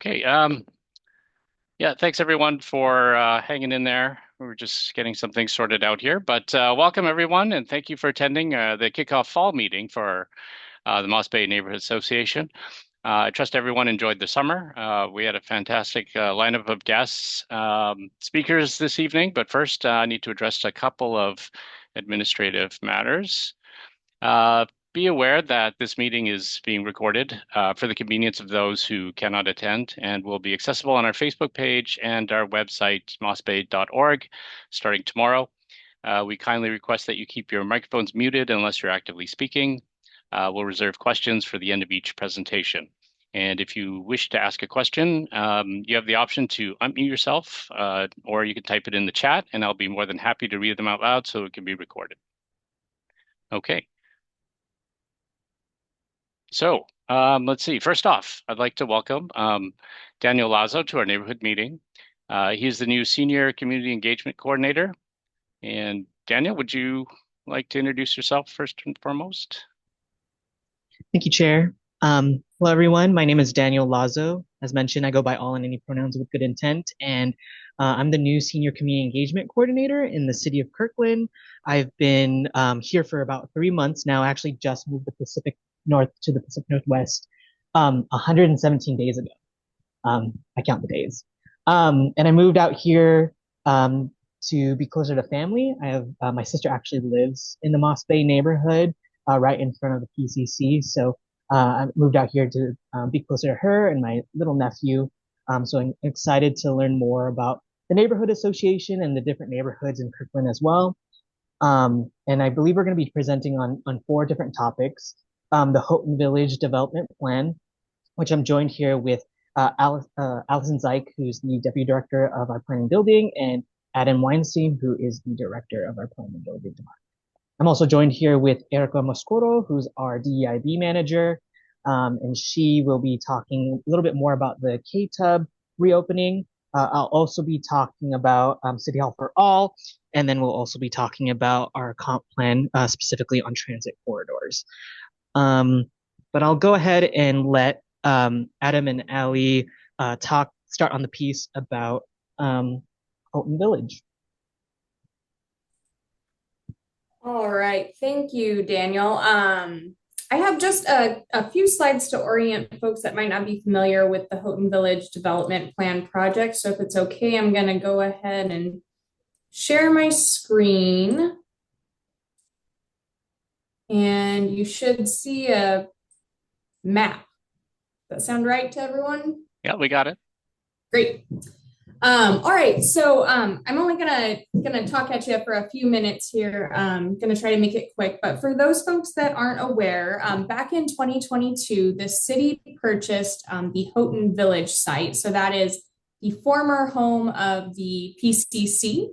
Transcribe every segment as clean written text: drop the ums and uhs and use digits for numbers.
Okay. Yeah, thanks everyone for hanging in there. We're just getting some things sorted out here, but welcome everyone, and thank you for attending the kickoff fall meeting for the Moss Bay Neighborhood Association. I trust everyone enjoyed the summer. We had a fantastic lineup of guests, speakers this evening, but first I need to address a couple of administrative matters. Uh, be aware that this meeting is being recorded for the convenience of those who cannot attend and will be accessible on our Facebook page and our website, mossbay.org, starting tomorrow. We kindly request that you keep your microphones muted unless you're actively speaking. We'll reserve questions for the end of each presentation. And if you wish to ask a question, you have the option to unmute yourself, or you can type it in the chat, and I'll be more than happy to read them out loud so it can be recorded. Okay. So let's see. First off, I'd like to welcome Daniel Lazo to our neighborhood meeting. He's the new Senior Community Engagement Coordinator. And Daniel, would you like to introduce yourself first and foremost? Thank you, Chair. Hello, everyone. My name is Daniel Lazo. As mentioned, I go by all and any pronouns with good intent, and I'm the new Senior Community Engagement Coordinator in the city of Kirkland. I've been here for about 3 months now. I actually just moved the Pacific North to the Pacific Northwest 117 days ago. I count the days. And I moved out here to be closer to family. I have my sister actually lives in the Moss Bay neighborhood, right in front of the PCC. So I moved out here to be closer to her and my little nephew. So I'm excited to learn more about the neighborhood association and the different neighborhoods in Kirkland as well. And I believe we're going to be presenting on four different topics. The Houghton Village Development Plan, which I'm joined here with Allison Zeich, who's the Deputy Director of our Planning Building, and Adam Weinstein, who is the Director of our Planning Building Department. I'm also joined here with Erica Moscoro, who's our DEIB Manager, and she will be talking a little bit more about the K-Tub reopening. I'll also be talking about City Hall for All, and then we'll also be talking about our comp plan, specifically on transit corridors. But I'll go ahead and let Adam and Ali start on the piece about Houghton Village. All right, thank you, Daniel. I have just a few slides to orient folks that might not be familiar with the Houghton Village Development Plan project. So if it's okay, I'm going to go ahead and share my screen. And you should see a map. Does that sound right to everyone? Yeah, we got it. Great. All right, so I'm only gonna talk at you for a few minutes here. I'm gonna try to make it quick, but for those folks that aren't aware, back in 2022, the city purchased the Houghton Village site. So that is the former home of the PCC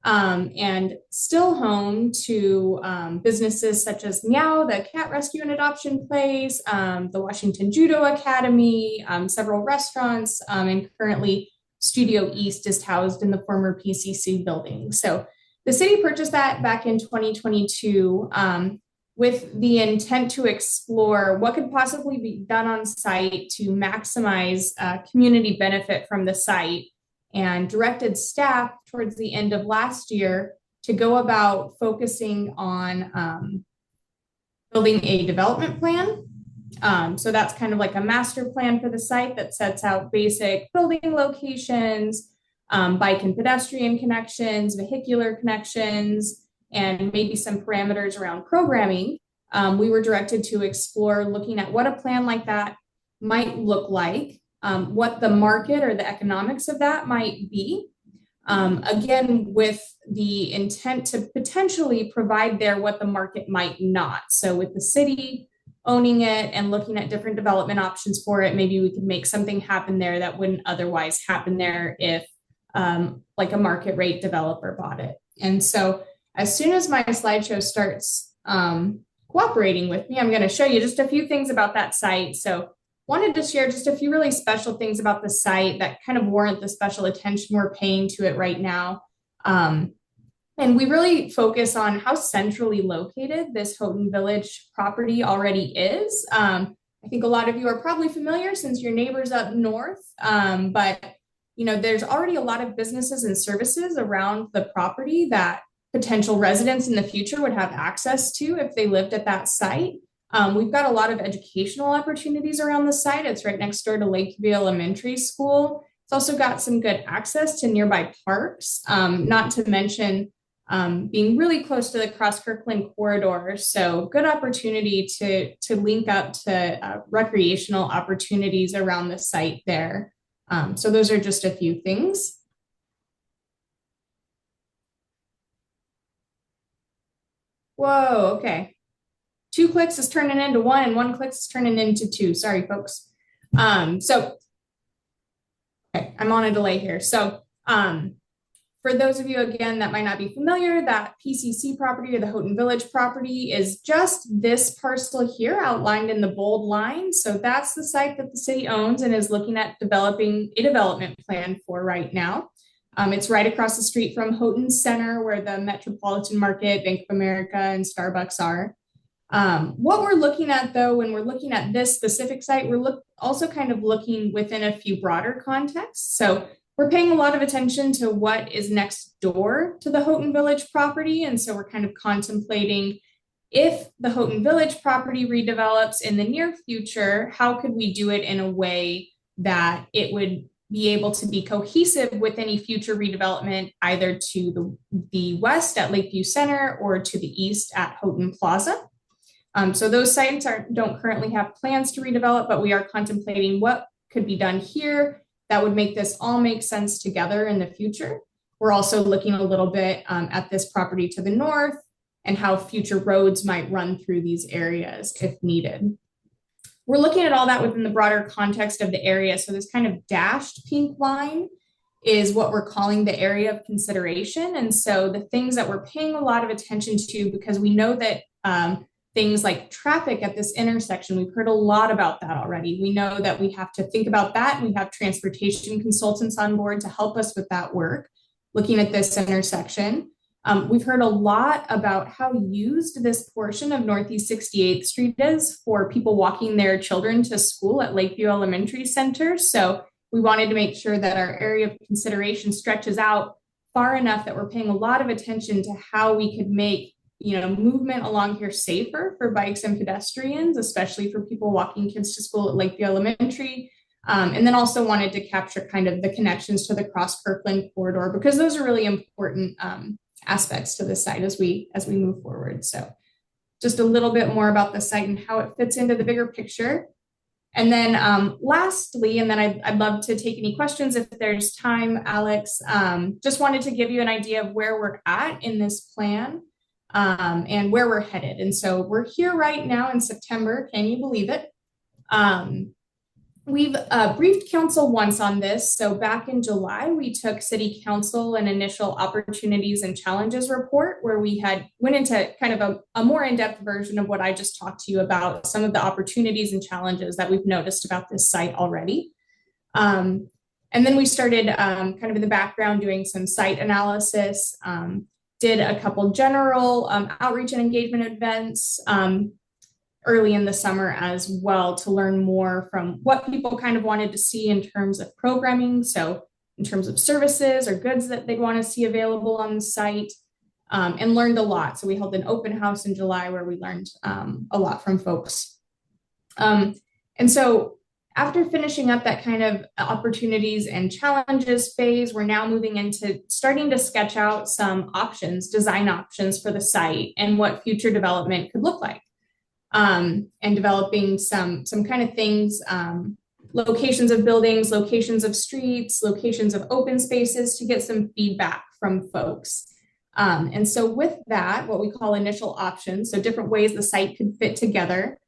and still home to businesses such as Meow, the cat rescue and adoption place, the Washington Judo Academy, several restaurants, and currently Studio East is housed in the former PCC building. So the city purchased that back in 2022 with the intent to explore what could possibly be done on site to maximize community benefit from the site, and directed staff towards the end of last year to go about focusing on building a development plan. So that's kind of like a master plan for the site that sets out basic building locations, bike and pedestrian connections, vehicular connections, and maybe some parameters around programming. We were directed to explore looking at what a plan like that might look like, what the market or the economics of that might be. Again, with the intent to potentially provide there what the market might not. So with the city owning it and looking at different development options for it, maybe we could make something happen there that wouldn't otherwise happen there if like a market rate developer bought it. And so as soon as my slideshow starts cooperating with me, I'm going to show you just a few things about that site. So wanted to share just a few really special things about the site that kind of warrant the special attention we're paying to it right now. And we really focus on how centrally located this Houghton Village property already is. I think a lot of you are probably familiar since your neighbors up north, but there's already a lot of businesses and services around the property that potential residents in the future would have access to if they lived at that site. We've got a lot of educational opportunities around the site. It's right next door to Lakeview Elementary School. It's also got some good access to nearby parks, not to mention being really close to the Kirkland corridor. So good opportunity to link up to recreational opportunities around the site there. So those are just a few things. Whoa, okay. 2 clicks is turning into 1 and 1 click is turning into 2. Sorry, folks. Okay, I'm on a delay here. So for those of you, again, that might not be familiar, that PCC property or the Houghton Village property is just this parcel here outlined in the bold line. So that's the site that the city owns and is looking at developing a development plan for right now. It's right across the street from Houghton Center, where the Metropolitan Market, Bank of America, and Starbucks are. What we're looking at, though, when we're looking at this specific site, we're also kind of looking within a few broader contexts. So we're paying a lot of attention to what is next door to the Houghton Village property. And so we're kind of contemplating, if the Houghton Village property redevelops in the near future, how could we do it in a way that it would be able to be cohesive with any future redevelopment, either to the west at Lakeview Center or to the east at Houghton Plaza. So those sites don't currently have plans to redevelop, but we are contemplating what could be done here that would make this all make sense together in the future. We're also looking a little bit at this property to the north and how future roads might run through these areas if needed. We're looking at all that within the broader context of the area. So this kind of dashed pink line is what we're calling the area of consideration. And so the things that we're paying a lot of attention to, because we know that things like traffic at this intersection, we've heard a lot about that already. We know that we have to think about that, and we have transportation consultants on board to help us with that work, looking at this intersection. We've heard a lot about how used this portion of Northeast 68th Street is for people walking their children to school at Lakeview Elementary Center. So we wanted to make sure that our area of consideration stretches out far enough that we're paying a lot of attention to how we could make movement along here safer for bikes and pedestrians, especially for people walking kids to school at Lakeview Elementary. And then also wanted to capture kind of the connections to the Kirkland corridor, because those are really important aspects to the site as we move forward. So just a little bit more about the site and how it fits into the bigger picture. And then lastly, and then I'd love to take any questions if there's time, Alex, just wanted to give you an idea of where we're at in this plan and where we're headed. And so we're here right now in September. Can you believe it? We've briefed council once on this. So back in July, we took city council an initial opportunities and challenges report, where we went into kind of a more in-depth version of what I just talked to you about, some of the opportunities and challenges that we've noticed about this site already. And then we started kind of in the background doing some site analysis, did a couple general outreach and engagement events early in the summer as well, to learn more from what people kind of wanted to see in terms of programming. So in terms of services or goods that they'd want to see available on the site, and learned a lot. So we held an open house in July where we learned a lot from folks. And so after finishing up that kind of opportunities and challenges phase, we're now moving into starting to sketch out some options, design options for the site and what future development could look like. And developing some kind of things, locations of buildings, locations of streets, locations of open spaces, to get some feedback from folks. And so with that, what we call initial options, so different ways the site could fit together.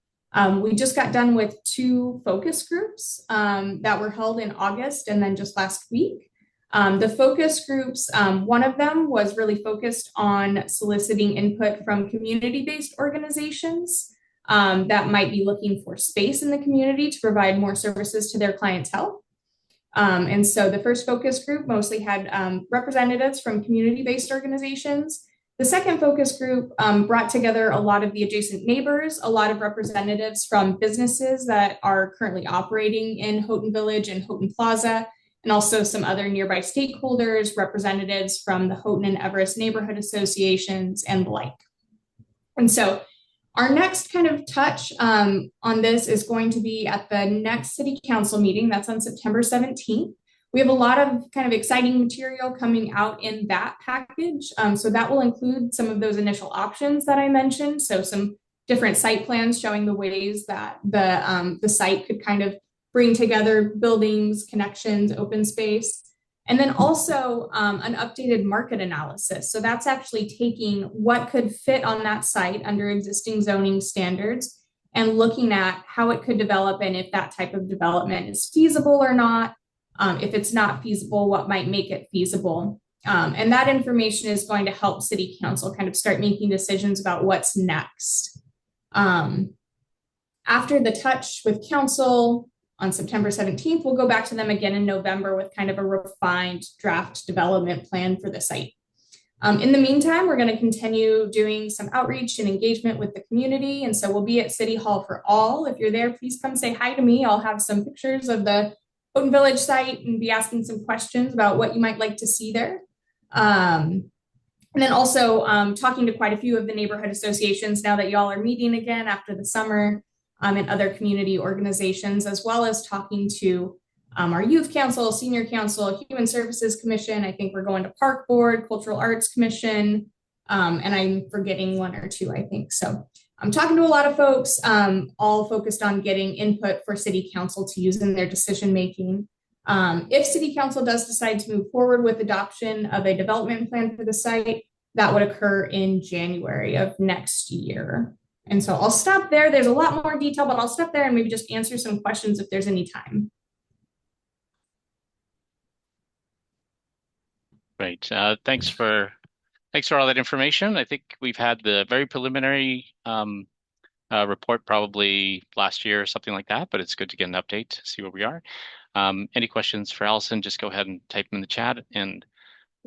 We just got done with 2 focus groups that were held in August and then just last week. The focus groups, one of them was really focused on soliciting input from community-based organizations that might be looking for space in the community to provide more services to their clientele. And so the first focus group mostly had representatives from community-based organizations. The second focus group brought together a lot of the adjacent neighbors, a lot of representatives from businesses that are currently operating in Houghton Village and Houghton Plaza, and also some other nearby stakeholders, representatives from the Houghton and Everest neighborhood associations and the like. And so our next kind of touch on this is going to be at the next city council meeting. That's on September 17th. We have a lot of kind of exciting material coming out in that package. So that will include some of those initial options that I mentioned. So some different site plans showing the ways that the site could kind of bring together buildings, connections, open space. And then also an updated market analysis. So that's actually taking what could fit on that site under existing zoning standards and looking at how it could develop and if that type of development is feasible or not. If it's not feasible, what might make it feasible? And that information is going to help City Council kind of start making decisions about what's next. After the touch with Council on September 17th, we'll go back to them again in November with kind of a refined draft development plan for the site. In the meantime, we're going to continue doing some outreach and engagement with the community. And so we'll be at City Hall for all. If you're there, please come say hi to me. I'll have some pictures of the Houghton Village site and be asking some questions about what you might like to see there. And then also talking to quite a few of the neighborhood associations now that y'all are meeting again after the summer, and other community organizations, as well as talking to our youth council, senior council, human services commission. I think we're going to park board, cultural arts commission, and I'm forgetting one or two, I think. So I'm talking to a lot of folks, all focused on getting input for city council to use in their decision making. If city council does decide to move forward with adoption of a development plan for the site, that would occur in January of next year. And so I'll stop there. There's a lot more detail, but I'll stop there and maybe just answer some questions if there's any time. Great. Thanks for all that information. I think we've had the very preliminary report probably last year or something like that, but it's good to get an update to see where we are. Any questions for Allison, just go ahead and type them in the chat. And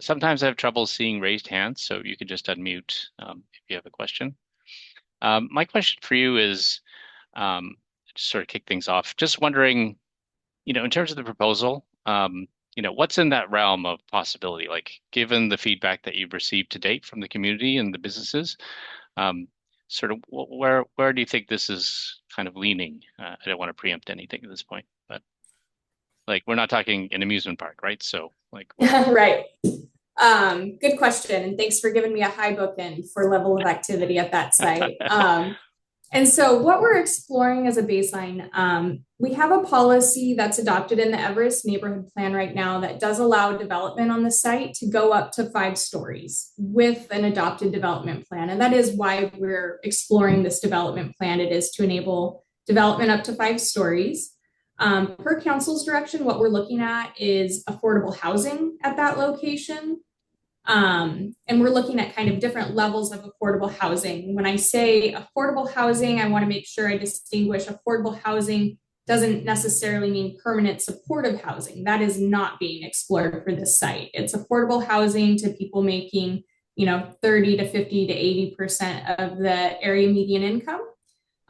sometimes I have trouble seeing raised hands, so you can just unmute if you have a question. My question for you is, just sort of kick things off, just wondering, in terms of the proposal, what's in that realm of possibility? Like, given the feedback that you've received to date from the community and the businesses, sort of where do you think this is kind of leaning? I don't want to preempt anything at this point, but like, we're not talking an amusement park, right? So like, right. Good question. And thanks for giving me a high bookend for level of activity at that site. And so what we're exploring as a baseline, we have a policy that's adopted in the Everest neighborhood plan right now that does allow development on the site to go up to 5 stories with an adopted development plan. And that is why we're exploring this development plan. It is to enable development up to 5 stories. Per council's direction, what we're looking at is affordable housing at that location. And we're looking at kind of different levels of affordable housing. When I say affordable housing, I want to make sure I distinguish affordable housing doesn't necessarily mean permanent supportive housing. That is not being explored for this site. It's affordable housing to people making, 30 to 50 to 80% of the area median income.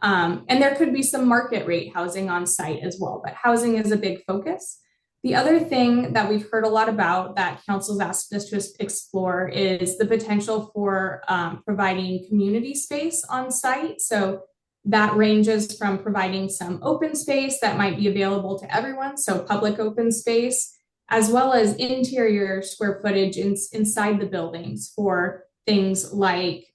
And there could be some market rate housing on site as well, but housing is a big focus. The other thing that we've heard a lot about that council's asked us to explore is the potential for providing community space on site. So that ranges from providing some open space that might be available to everyone, so public open space, as well as interior square footage inside the buildings for things like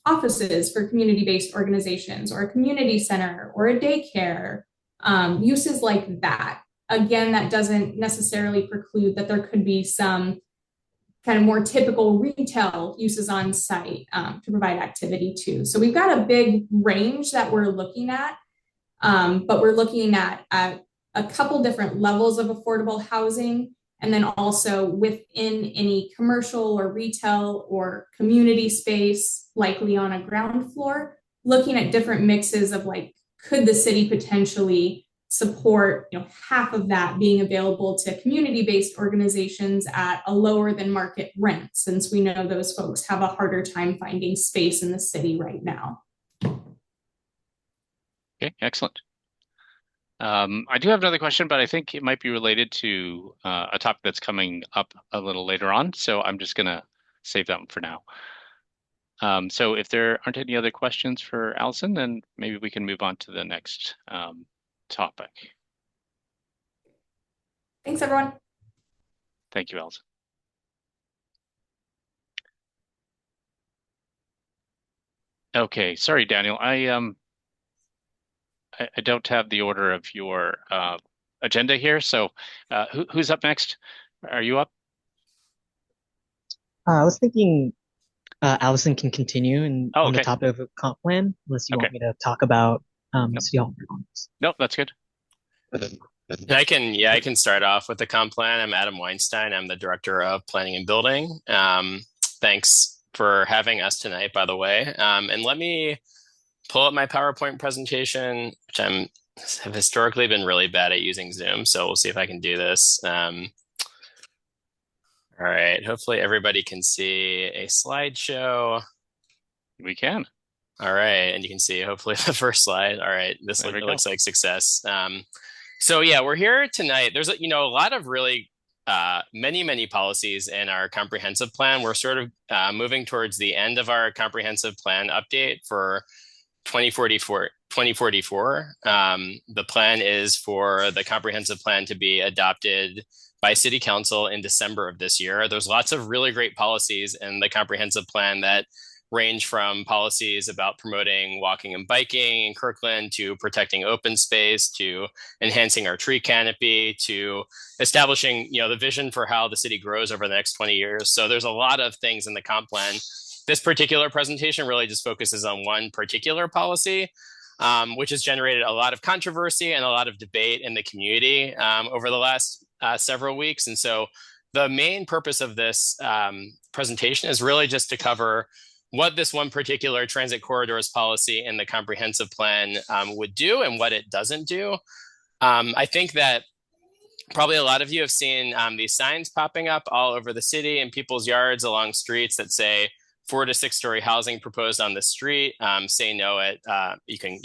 offices for community-based organizations, or a community center, or a daycare, uses like that. Again, that doesn't necessarily preclude that there could be some kind of more typical retail uses on site to provide activity too. So we've got a big range that we're looking at, but we're looking at a couple different levels of affordable housing, and then also within any commercial or retail or community space, likely on a ground floor, looking at different mixes of like, could the city potentially support, half of that being available to community-based organizations at a lower than market rent, since we know those folks have a harder time finding space in the city right now. Okay, excellent. I do have another question, but I think it might be related to a topic that's coming up a little later on. So I'm just going to save that one for now. So if there aren't any other questions for Allison, then maybe we can move on to the next topic. Thanks, everyone. Thank you, Allison. Okay, sorry, Daniel. I don't have the order of your agenda here. So who's up next? Are you up? I was thinking Allison can continue on the Okay. topic of comp plan, unless you Okay. want me to talk about Nope. City Hall performance. Nope, that's good. I can start off with the comp plan. I'm Adam Weinstein. I'm the Director of Planning and Building. Thanks for having us tonight, by the way. And let me pull up my PowerPoint presentation, which have historically been really bad at using Zoom. So we'll see if I can do this. All right. Hopefully everybody can see a slideshow. We can. All right. And you can see hopefully the first slide. All right. This looks like success. So yeah, we're here tonight. There's a lot of really many policies in our comprehensive plan. We're sort of moving towards the end of our comprehensive plan update for 2044. The plan is for the comprehensive plan to be adopted by City Council in December of this year. There's lots of really great policies in the comprehensive plan that range from policies about promoting walking and biking in Kirkland to protecting open space to enhancing our tree canopy to establishing the vision for how the city grows over the next 20 years. So there's a lot of things in the comp plan. This particular presentation really just focuses on one particular policy, which has generated a lot of controversy and a lot of debate in the community over the last several weeks. And so the main purpose of this presentation is really just to cover what this one particular transit corridors policy in the comprehensive plan would do and what it doesn't do. I think that probably a lot of you have seen these signs popping up all over the city in people's yards along streets that say 4 to 6 story housing proposed on the street. Say no at you can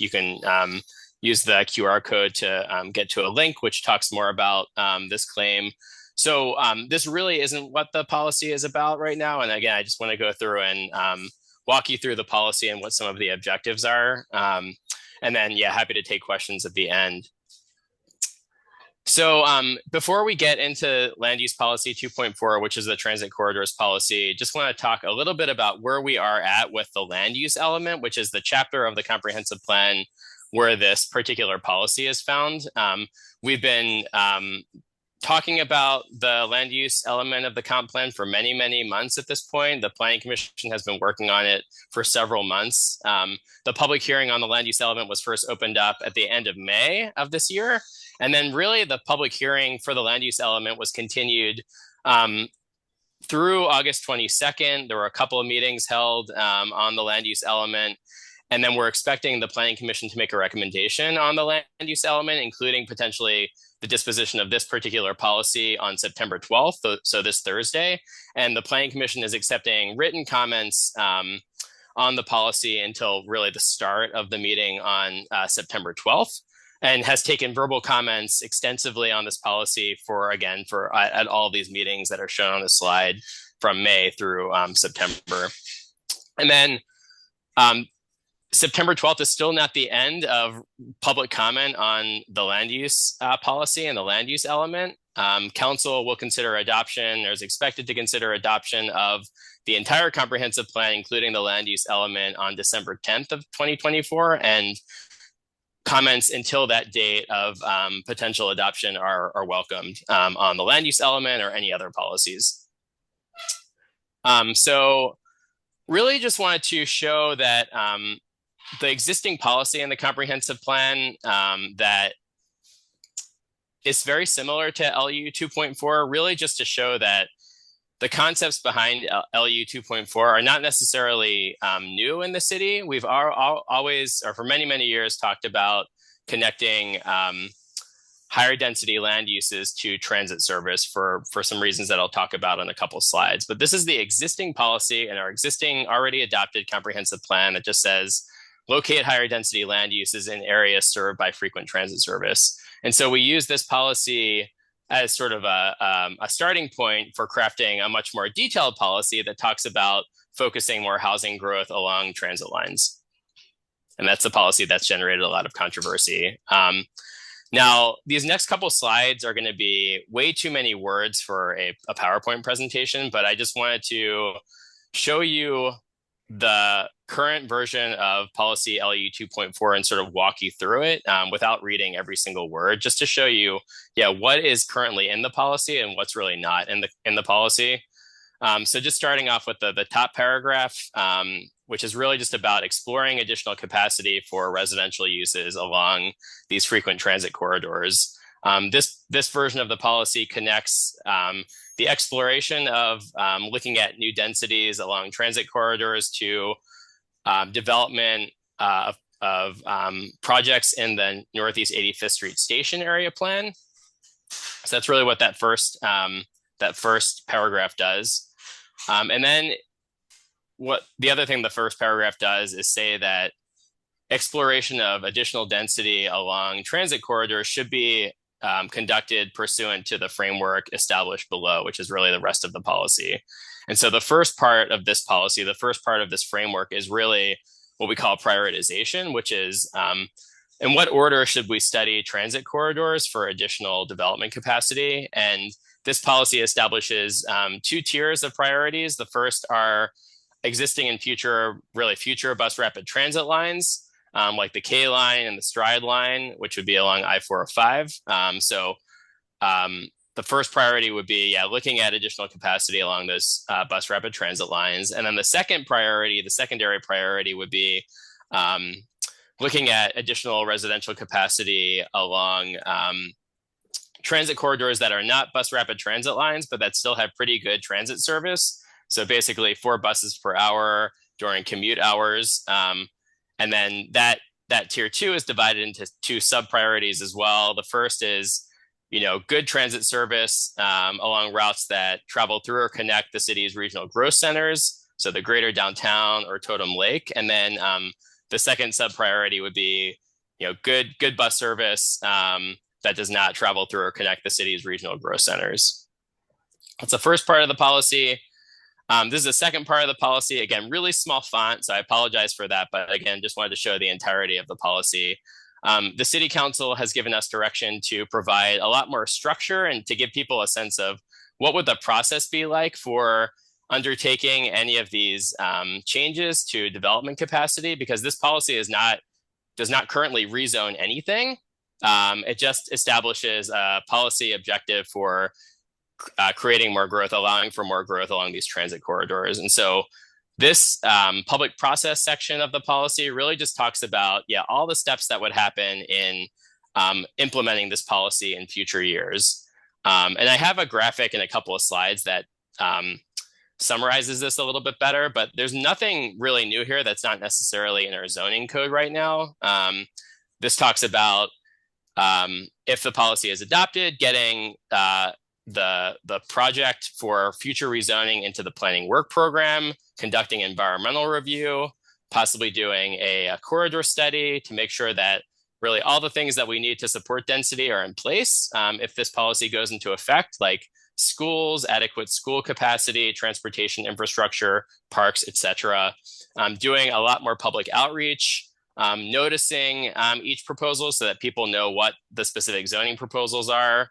use the QR code to get to a link which talks more about this claim. So this really isn't what the policy is about right now. And again, I just want to go through and walk you through the policy and what some of the objectives are. And then, happy to take questions at the end. So before we get into Land Use Policy 2.4, which is the Transit Corridors Policy, just want to talk a little bit about where we are at with the land use element, which is the chapter of the comprehensive plan where this particular policy is found. We've been talking about the land use element of the comp plan for many months at this point. The Planning Commission has been working on it for several months. The public hearing on the land use element was first opened up at the end of May of this year. And then really the public hearing for the land use element was continued through August 22nd. There were a couple of meetings held on the land use element. And then we're expecting the Planning Commission to make a recommendation on the land use element, including potentially the disposition of this particular policy on September 12th, so this Thursday. And the Planning Commission is accepting written comments on the policy until really the start of the meeting on September 12th, and has taken verbal comments extensively on this policy at all these meetings that are shown on the slide from May through September. And then September 12th is still not the end of public comment on the land use policy and the land use element. Council will consider adoption, or is expected to consider adoption of the entire comprehensive plan, including the land use element, on December 10th of 2024. And comments until that date of potential adoption are welcomed on the land use element or any other policies. So really just wanted to show that the existing policy in the comprehensive plan that is very similar to LU 2.4, really just to show that the concepts behind LU 2.4 are not necessarily new in the city. We've always, or for many years, talked about connecting higher density land uses to transit service for some reasons that I'll talk about in a couple slides. But this is the existing policy in our existing already adopted comprehensive plan that just says, locate higher density land uses in areas served by frequent transit service. And so we use this policy as sort of a starting point for crafting a much more detailed policy that talks about focusing more housing growth along transit lines. And that's the policy that's generated a lot of controversy. Now, these next couple slides are going to be way too many words for a PowerPoint presentation, but I just wanted to show you the current version of policy LU 2.4 and sort of walk you through it without reading every single word, just to show you, what is currently in the policy and what's really not in the policy. So just starting off with the top paragraph, which is really just about exploring additional capacity for residential uses along these frequent transit corridors. This version of the policy connects the exploration of looking at new densities along transit corridors to development of projects in the Northeast 85th Street Station area plan. So that's really what that first paragraph does. And then what the other thing the first paragraph does is say that exploration of additional density along transit corridors should be conducted pursuant to the framework established below, which is really the rest of the policy. And so the first part of this policy, the first part of this framework is really what we call prioritization, which is in what order should we study transit corridors for additional development capacity? And this policy establishes two tiers of priorities. The first are existing and future bus rapid transit lines, like the K line and the Stride line, which would be along I-405. So the first priority would be, looking at additional capacity along those bus rapid transit lines. And then the secondary priority would be looking at additional residential capacity along transit corridors that are not bus rapid transit lines, but that still have pretty good transit service. So basically 4 buses per hour during commute hours. And then that tier 2 is divided into 2 sub priorities as well. The first is, good transit service along routes that travel through or connect the city's regional growth centers. So the greater downtown or Totem Lake. And then the second sub priority would be, good bus service that does not travel through or connect the city's regional growth centers. That's the first part of the policy. This is the second part of the policy. Again, really small font, so I apologize for that. But again, just wanted to show the entirety of the policy. The City Council has given us direction to provide a lot more structure and to give people a sense of what would the process be like for undertaking any of these changes to development capacity, because this policy does not currently rezone anything. It just establishes a policy objective for creating more growth, allowing for more growth along these transit corridors. And so this public process section of the policy really just talks about, all the steps that would happen in implementing this policy in future years. And I have a graphic and a couple of slides that summarizes this a little bit better, but there's nothing really new here that's not necessarily in our zoning code right now. This talks about if the policy is adopted, getting the project for future rezoning into the planning work program, conducting environmental review, possibly doing a corridor study to make sure that really all the things that we need to support density are in place if this policy goes into effect, like schools, adequate school capacity, transportation infrastructure, parks, etc. Doing a lot more public outreach, noticing each proposal so that people know what the specific zoning proposals are,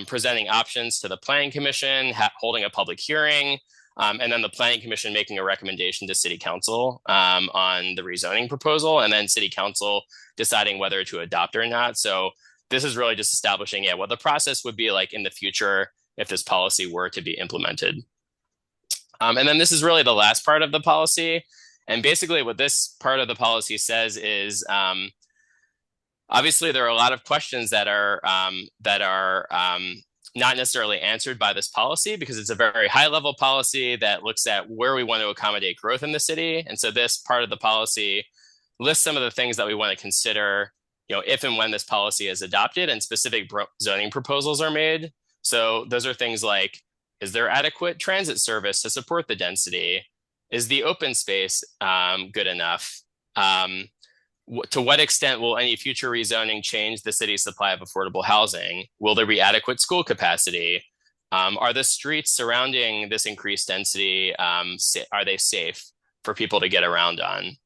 presenting options to the Planning Commission, holding a public hearing, and then the Planning Commission making a recommendation to City Council on the rezoning proposal, and then City Council deciding whether to adopt or not. So this is really just establishing what the process would be like in the future if this policy were to be implemented. And then this is really the last part of the policy. And basically what this part of the policy says is, obviously there are a lot of questions that are not necessarily answered by this policy because it's a very high level policy that looks at where we want to accommodate growth in the city. And so this part of the policy lists some of the things that we want to consider if and when this policy is adopted and specific zoning proposals are made. So those are things like, is there adequate transit service to support the density? Is the open space good enough? To what extent will any future rezoning change the city's supply of affordable housing? Will there be adequate school capacity? Are the streets surrounding this increased density, are they safe for people to get around on?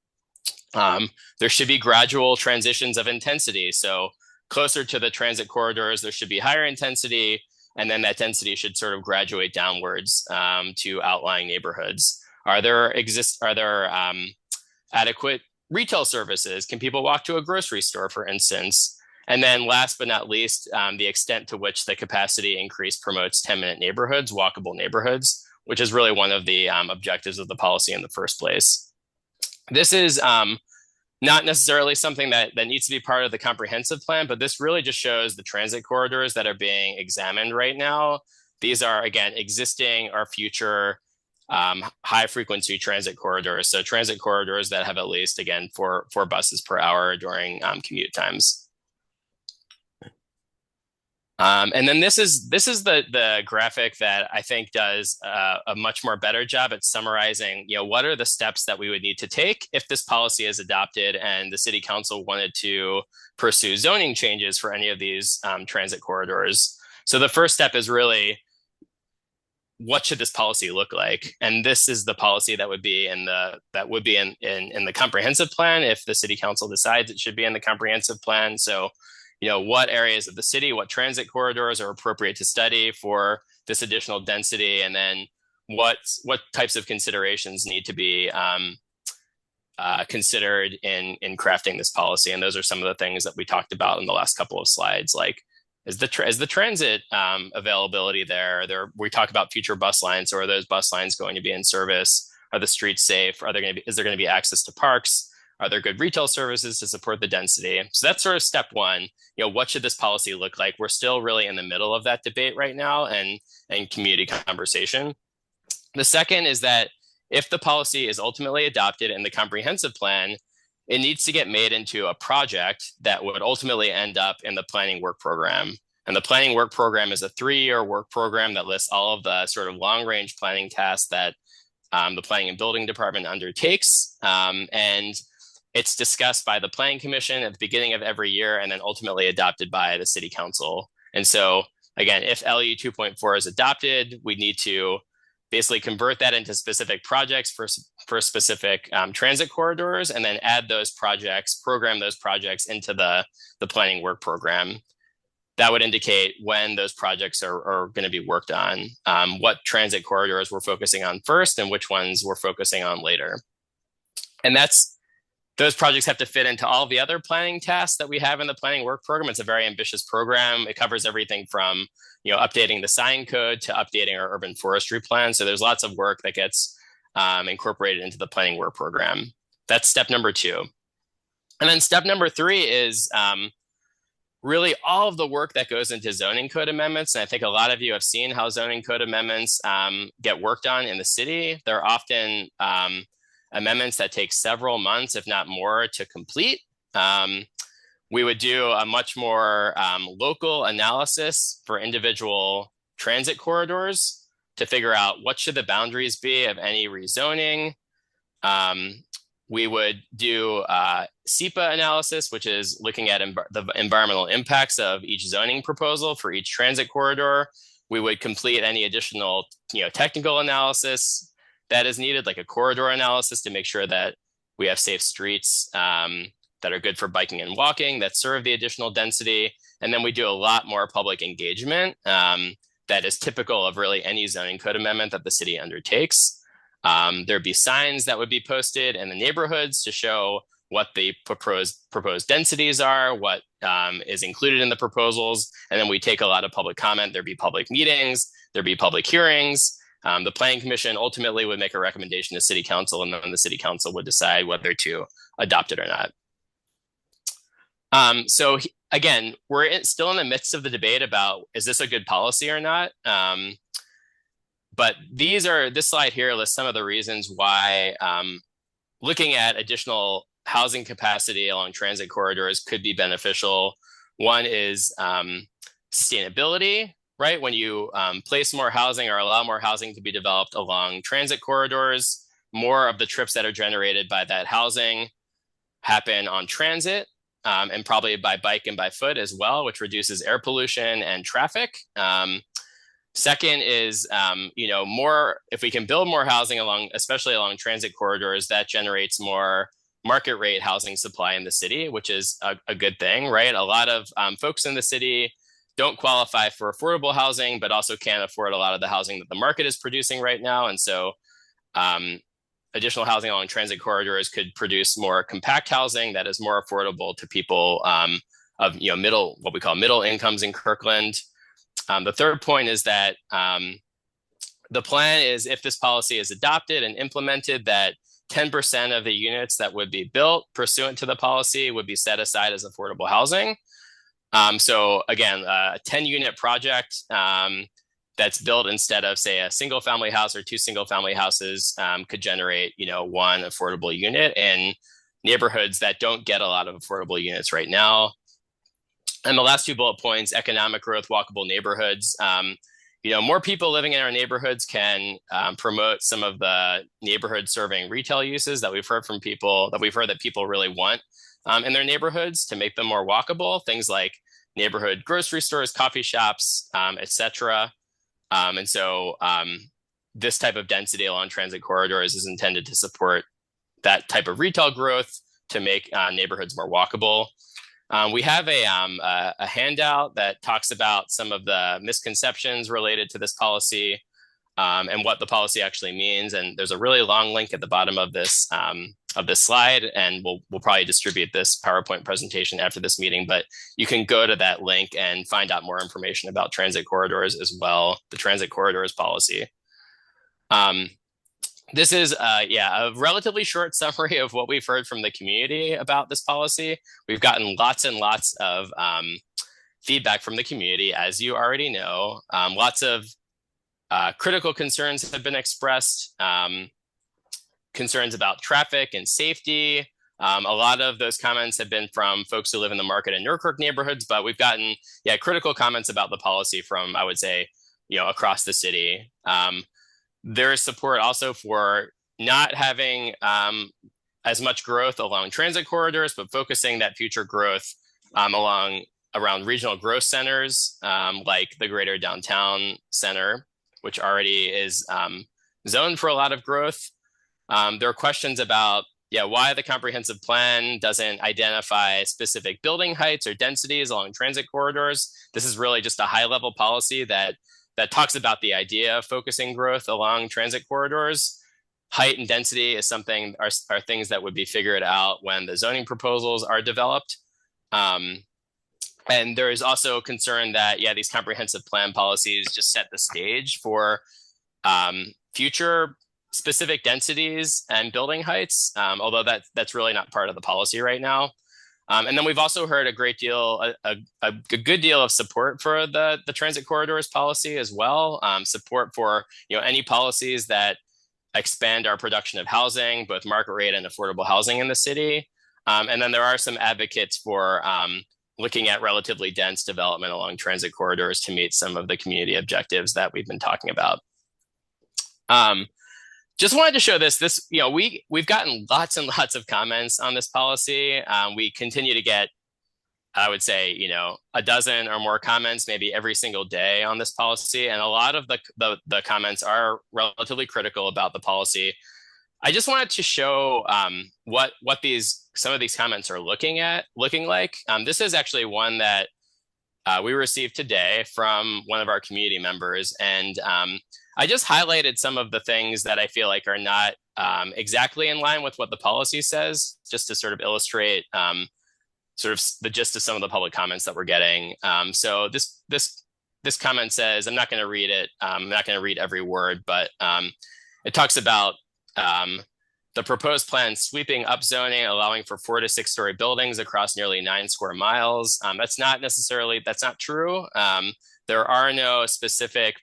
There should be gradual transitions of intensity. So closer to the transit corridors, there should be higher intensity, and then that density should sort of graduate downwards to outlying neighborhoods. Are there adequate retail services? Can people walk to a grocery store, for instance? And then last but not least, the extent to which the capacity increase promotes 10-minute neighborhoods, walkable neighborhoods, which is really one of the objectives of the policy in the first place. This is not necessarily something that needs to be part of the comprehensive plan, but this really just shows the transit corridors that are being examined right now. These are, again, existing or future high frequency transit corridors. So transit corridors that have at least, again, four buses per hour during commute times. And then this is the graphic that I think does a much more better job at summarizing, what are the steps that we would need to take if this policy is adopted and the city council wanted to pursue zoning changes for any of these transit corridors. So the first step is really, what should this policy look like? And this is the policy that would be in the comprehensive plan if the city council decides it should be in the comprehensive plan. So what areas of the city, what transit corridors are appropriate to study for this additional density, and then what types of considerations need to be considered in crafting this policy. And those are some of the things that we talked about in the last couple of slides, like is the transit availability there? We talk about future bus lines, so are those bus lines going to be in service? Are the streets safe? Is there going to be access to parks? Are there good retail services to support the density? So that's sort of step one. What should this policy look like? We're still really in the middle of that debate right now and community conversation. The second is that if the policy is ultimately adopted in the comprehensive plan, it needs to get made into a project that would ultimately end up in the planning work program. And the planning work program is a 3-year work program that lists all of the sort of long-range planning tasks that the planning and building department undertakes. And it's discussed by the planning commission at the beginning of every year and then ultimately adopted by the city council. And so again, if LE 2.4 is adopted, we need to basically convert that into specific projects for specific transit corridors, and then add those projects, program those projects into the planning work program. That would indicate when those projects are going to be worked on, what transit corridors we're focusing on first and which ones we're focusing on later. And those projects have to fit into all the other planning tasks that we have in the planning work program. It's a very ambitious program. It covers everything from updating the sign code to updating our urban forestry plan. So there's lots of work that gets incorporated into the planning work program. That's step number 2. And then step number 3 is really all of the work that goes into zoning code amendments. And I think a lot of you have seen how zoning code amendments get worked on in the city. They're often amendments that take several months, if not more, to complete. We would do a much more local analysis for individual transit corridors to figure out what should the boundaries be of any rezoning. We would do SEPA analysis, which is looking at the environmental impacts of each zoning proposal for each transit corridor. We would complete any additional technical analysis that is needed, like a corridor analysis to make sure that we have safe streets that are good for biking and walking, that serve the additional density. And then we do a lot more public engagement that is typical of really any zoning code amendment that the city undertakes. There'd be signs that would be posted in the neighborhoods to show what the proposed densities are, what is included in the proposals. And then we take a lot of public comment. There'd be public meetings, there'd be public hearings. The planning commission ultimately would make a recommendation to city council, and then the city council would decide whether to adopt it or not. So again, we're still in the midst of the debate about, is this a good policy or not? But this slide here lists some of the reasons why looking at additional housing capacity along transit corridors could be beneficial. One is sustainability, right? When you place more housing or allow more housing to be developed along transit corridors, more of the trips that are generated by that housing happen on transit, and probably by bike and by foot as well, which reduces air pollution and traffic. Second is, more, if we can build more housing especially along transit corridors, that generates more market rate housing supply in the city, which is a good thing, right? A lot of folks in the city don't qualify for affordable housing, but also can't afford a lot of the housing that the market is producing right now. And so additional housing along transit corridors could produce more compact housing that is more affordable to people of what we call middle incomes in Kirkland. The third point is that the plan is, if this policy is adopted and implemented, that 10% of the units that would be built pursuant to the policy would be set aside as affordable housing. So again, a 10-unit project that's built instead of, say, a single family house or 2 single family houses could generate, 1 affordable unit in neighborhoods that don't get a lot of affordable units right now. And the last 2 bullet points, economic growth, walkable neighborhoods. More people living in our neighborhoods can promote some of the neighborhood serving retail uses that we've heard that people really want in their neighborhoods to make them more walkable. Things like neighborhood grocery stores, coffee shops, etc. And so this type of density along transit corridors is intended to support that type of retail growth to make neighborhoods more walkable. We have a handout that talks about some of the misconceptions related to this policy and what the policy actually means. And there's a really long link at the bottom of this slide, and we'll probably distribute this PowerPoint presentation after this meeting. But you can go to that link and find out more information about transit corridors as well, the transit corridors policy. This is a relatively short summary of what we've heard from the community about this policy. We've gotten lots and lots of feedback from the community, as you already know. Lots of critical concerns have been expressed, concerns about traffic and safety. A lot of those comments have been from folks who live in the Market and Nuremberg neighborhoods, but we've gotten critical comments about the policy from, I would say, across the city. There is support also for not having as much growth along transit corridors, but focusing that future growth around regional growth centers, like the Greater Downtown Center, which already is zoned for a lot of growth. There are questions about why the comprehensive plan doesn't identify specific building heights or densities along transit corridors. This is really just a high-level policy that talks about the idea of focusing growth along transit corridors. Height and density are things that would be figured out when the zoning proposals are developed. And there is also concern that, these comprehensive plan policies just set the stage for future specific densities and building heights, although that's really not part of the policy right now. And then we've also heard a good deal of support for the transit corridors policy as well. Support for any policies that expand our production of housing, both market rate and affordable housing in the city. And then there are some advocates for looking at relatively dense development along transit corridors to meet some of the community objectives that we've been talking about. Just wanted to show this, we've gotten lots and lots of comments on this policy. We continue to get, I would say, a dozen or more comments maybe every single day on this policy. And a lot of the comments are relatively critical about the policy. I just wanted to show what some of these comments are looking like. This is actually one that we received today from one of our community members. And I just highlighted some of the things that I feel like are not exactly in line with what the policy says, just to sort of illustrate sort of the gist of some of the public comments that we're getting. So this comment says, I'm not going to read it. I'm not going to read every word, but it talks about the proposed plan sweeping upzoning, allowing for 4 to 6 story buildings across nearly 9 square miles. That's not true. There are no specific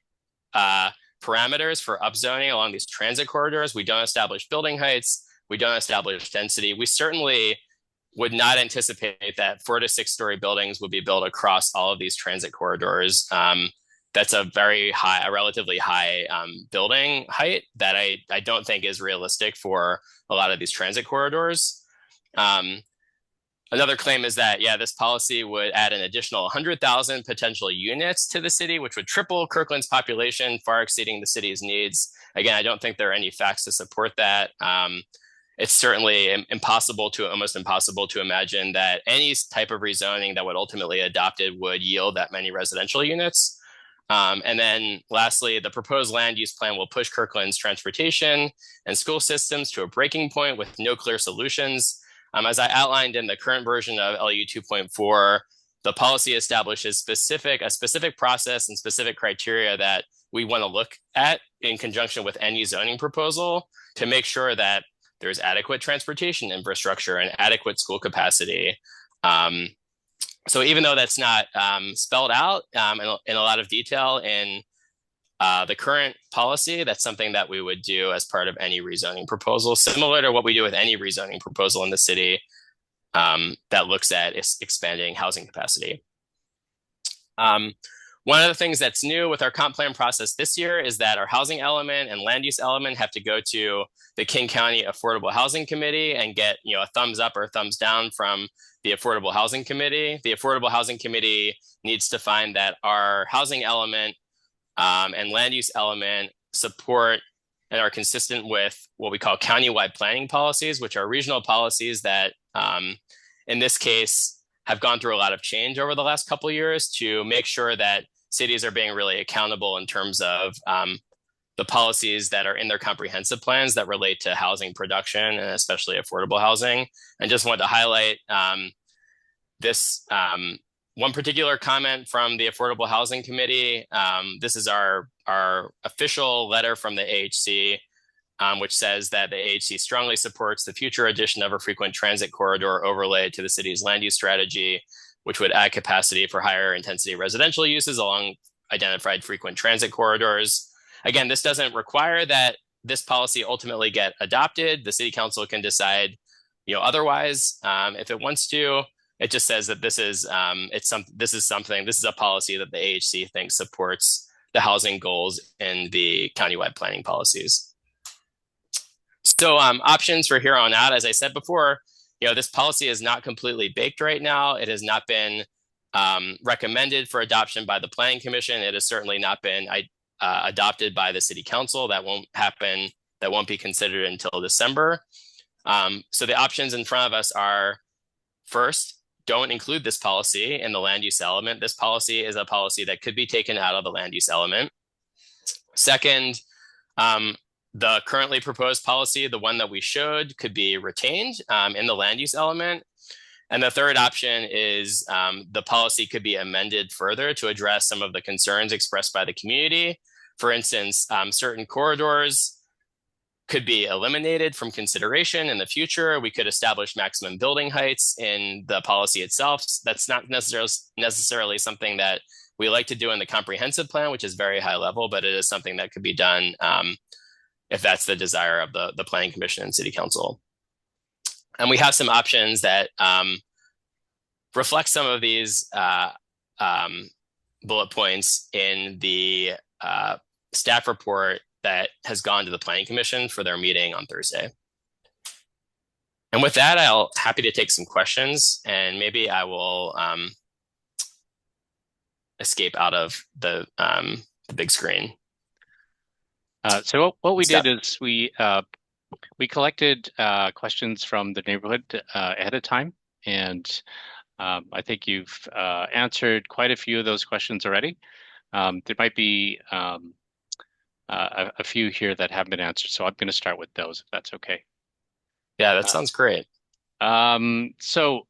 parameters for upzoning along these transit corridors. We don't establish building heights. we don't establish density, we certainly would not anticipate that 4 to 6 story buildings would be built across all of these transit corridors. That's a relatively high building height that I don't think is realistic for a lot of these transit corridors. Another claim is that, yeah, this policy would add an additional 100,000 potential units to the city, which would triple Kirkland's population, far exceeding the city's needs. Again, I don't think there are any facts to support that. It's certainly almost impossible to imagine that any type of rezoning that would ultimately adopted would yield that many residential units. And then lastly, the proposed land use plan will push Kirkland's transportation and school systems to a breaking point with no clear solutions. As I outlined in the current version of LU 2.4, the policy establishes a specific process and specific criteria that we want to look at in conjunction with any zoning proposal to make sure that there's adequate transportation infrastructure and adequate school capacity. So even though that's not spelled out in a lot of detail in the current policy, that's something that we would do as part of any rezoning proposal, similar to what we do with any rezoning proposal in the city that looks at expanding housing capacity. One of the things that's new with our comp plan process this year is that our housing element and land use element have to go to the King County Affordable Housing Committee and get a thumbs up or thumbs down from the Affordable Housing Committee. The Affordable Housing Committee needs to find that our housing element and land use element support and are consistent with what we call countywide planning policies, which are regional policies that in this case have gone through a lot of change over the last couple of years to make sure that cities are being really accountable in terms of the policies that are in their comprehensive plans that relate to housing production and especially affordable housing. And just wanted to highlight this one particular comment from the Affordable Housing Committee. This is our official letter from the AHC, which says that the AHC strongly supports the future addition of a frequent transit corridor overlay to the city's land use strategy, which would add capacity for higher intensity residential uses along identified frequent transit corridors. Again, this doesn't require that this policy ultimately get adopted. The city council can decide, otherwise if it wants to. It just says that this is a policy that the AHC thinks supports the housing goals in the countywide planning policies. So options for here on out, as I said before, this policy is not completely baked right now. It has not been recommended for adoption by the Planning Commission. It has certainly not been adopted by the City Council. That won't happen. That won't be considered until December. So the options in front of us are, first, don't include this policy in the land use element. This policy is a policy that could be taken out of the land use element. Second, the currently proposed policy, the one that we showed, could be retained in the land use element. And the third option is the policy could be amended further to address some of the concerns expressed by the community. For instance, certain corridors could be eliminated from consideration in the future. We could establish maximum building heights in the policy itself. That's not necessarily something that we like to do in the comprehensive plan, which is very high level, but it is something that could be done if that's the desire of the Planning Commission and City Council. And we have some options that reflect some of these bullet points in the staff report that has gone to the Planning Commission for their meeting on Thursday. And with that, I'll happy to take some questions, and maybe I will escape out of the big screen. So what we did is we collected questions from the neighborhood ahead of time, and I think you've answered quite a few of those questions already. There might be a few here that haven't been answered, so I'm going to start with those, if that's okay. Yeah, that sounds great. So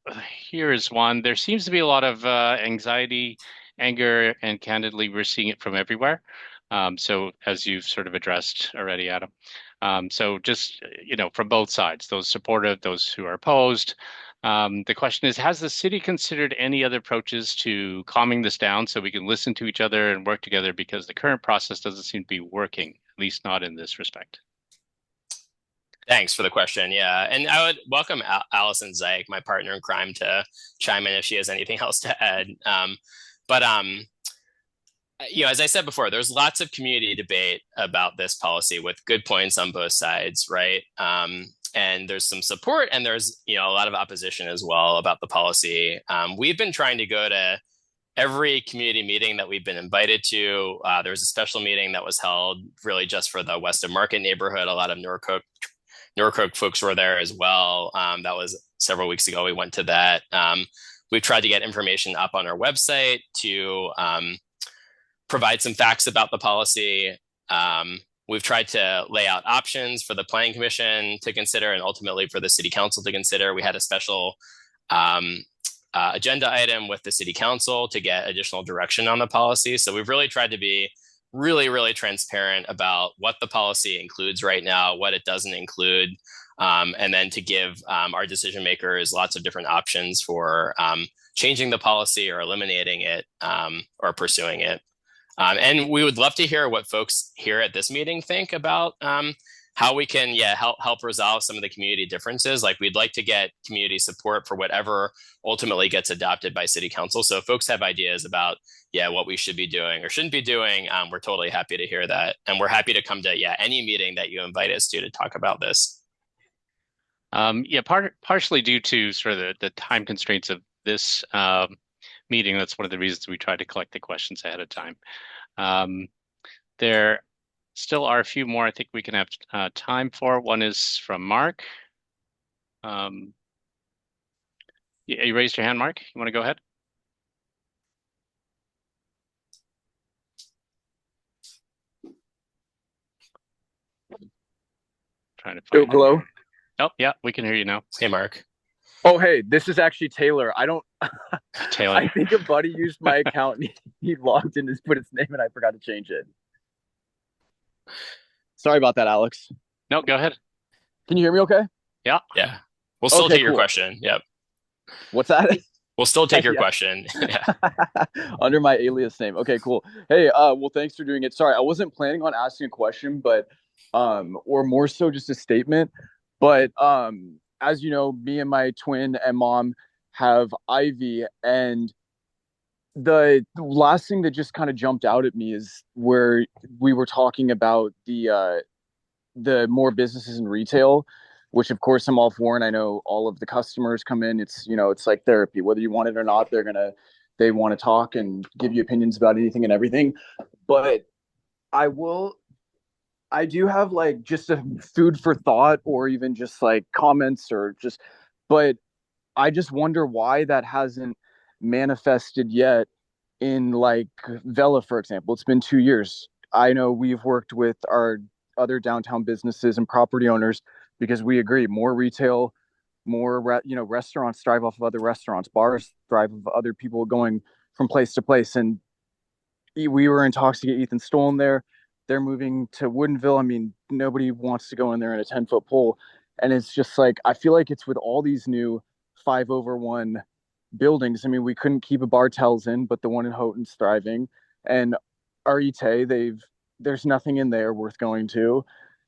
here is one. There seems to be a lot of anxiety, anger, and candidly, we're seeing it from everywhere. So as you've sort of addressed already, Adam. So just, from both sides, those supportive, those who are opposed. The question is, has the city considered any other approaches to calming this down so we can listen to each other and work together, because the current process doesn't seem to be working, at least not in this respect? Thanks for the question. Yeah. And I would welcome Allison Zeig, my partner in crime, to chime in if she has anything else to add. But as I said before, there's lots of community debate about this policy with good points on both sides, right? And there's some support and there's, a lot of opposition as well about the policy. We've been trying to go to every community meeting that we've been invited to. There was a special meeting that was held really just for the Weston Market neighborhood. A lot of Norcoke folks were there as well. That was several weeks ago. We went to that. We've tried to get information up on our website to provide some facts about the policy. We've tried to lay out options for the Planning Commission to consider and ultimately for the City Council to consider. We had a special agenda item with the City Council to get additional direction on the policy. So we've really tried to be really, really transparent about what the policy includes right now, what it doesn't include, and then to give our decision makers lots of different options for changing the policy or eliminating it or pursuing it. And we would love to hear what folks here at this meeting think about how we can, help resolve some of the community differences. Like we'd like to get community support for whatever ultimately gets adopted by City Council. So if folks have ideas about, what we should be doing or shouldn't be doing, we're totally happy to hear that. And we're happy to come to, any meeting that you invite us to talk about this. Partially due to sort of the time constraints of this meeting. That's one of the reasons we tried to collect the questions ahead of time. There still are a few more I think we can have time for. One is from Mark. You raised your hand, Mark. You want to go ahead? Trying to find hello? Oh, yeah, we can hear you now. Hey, Mark. Oh, hey, this is actually Taylor. Taylor. I think a buddy used my account and he logged in to put his name and I forgot to change it. Sorry about that, Alex. No, go ahead. Can you hear me okay? Yeah. Yeah. We'll still take your question. Yep. What's that? We'll still take your question. Under my alias name. Okay, cool. Hey, well, thanks for doing it. Sorry, I wasn't planning on asking a question, but or more so just a statement. But as you know, me and my twin and mom have Ivy, and the last thing that just kind of jumped out at me is where we were talking about the more businesses in retail, which of course I'm all for, and I know all of the customers come in. It's it's like therapy, whether you want it or not. They want to talk and give you opinions about anything and everything. But I do have like just a food for thought, or even just like comments, but I just wonder why that hasn't manifested yet in like Vela, for example. It's been 2 years. I know we've worked with our other downtown businesses and property owners because we agree more retail, more restaurants thrive off of other restaurants, bars thrive off of other people going from place to place. And we were in talks to get Ethan Stolen there. They're moving to Woodinville. I mean, nobody wants to go in there in a 10-foot pole. And it's just like, I feel like it's with all these new 5/1 buildings. I mean, we couldn't keep a Bartels in, but the one in Houghton's thriving. And Arite, there's nothing in there worth going to.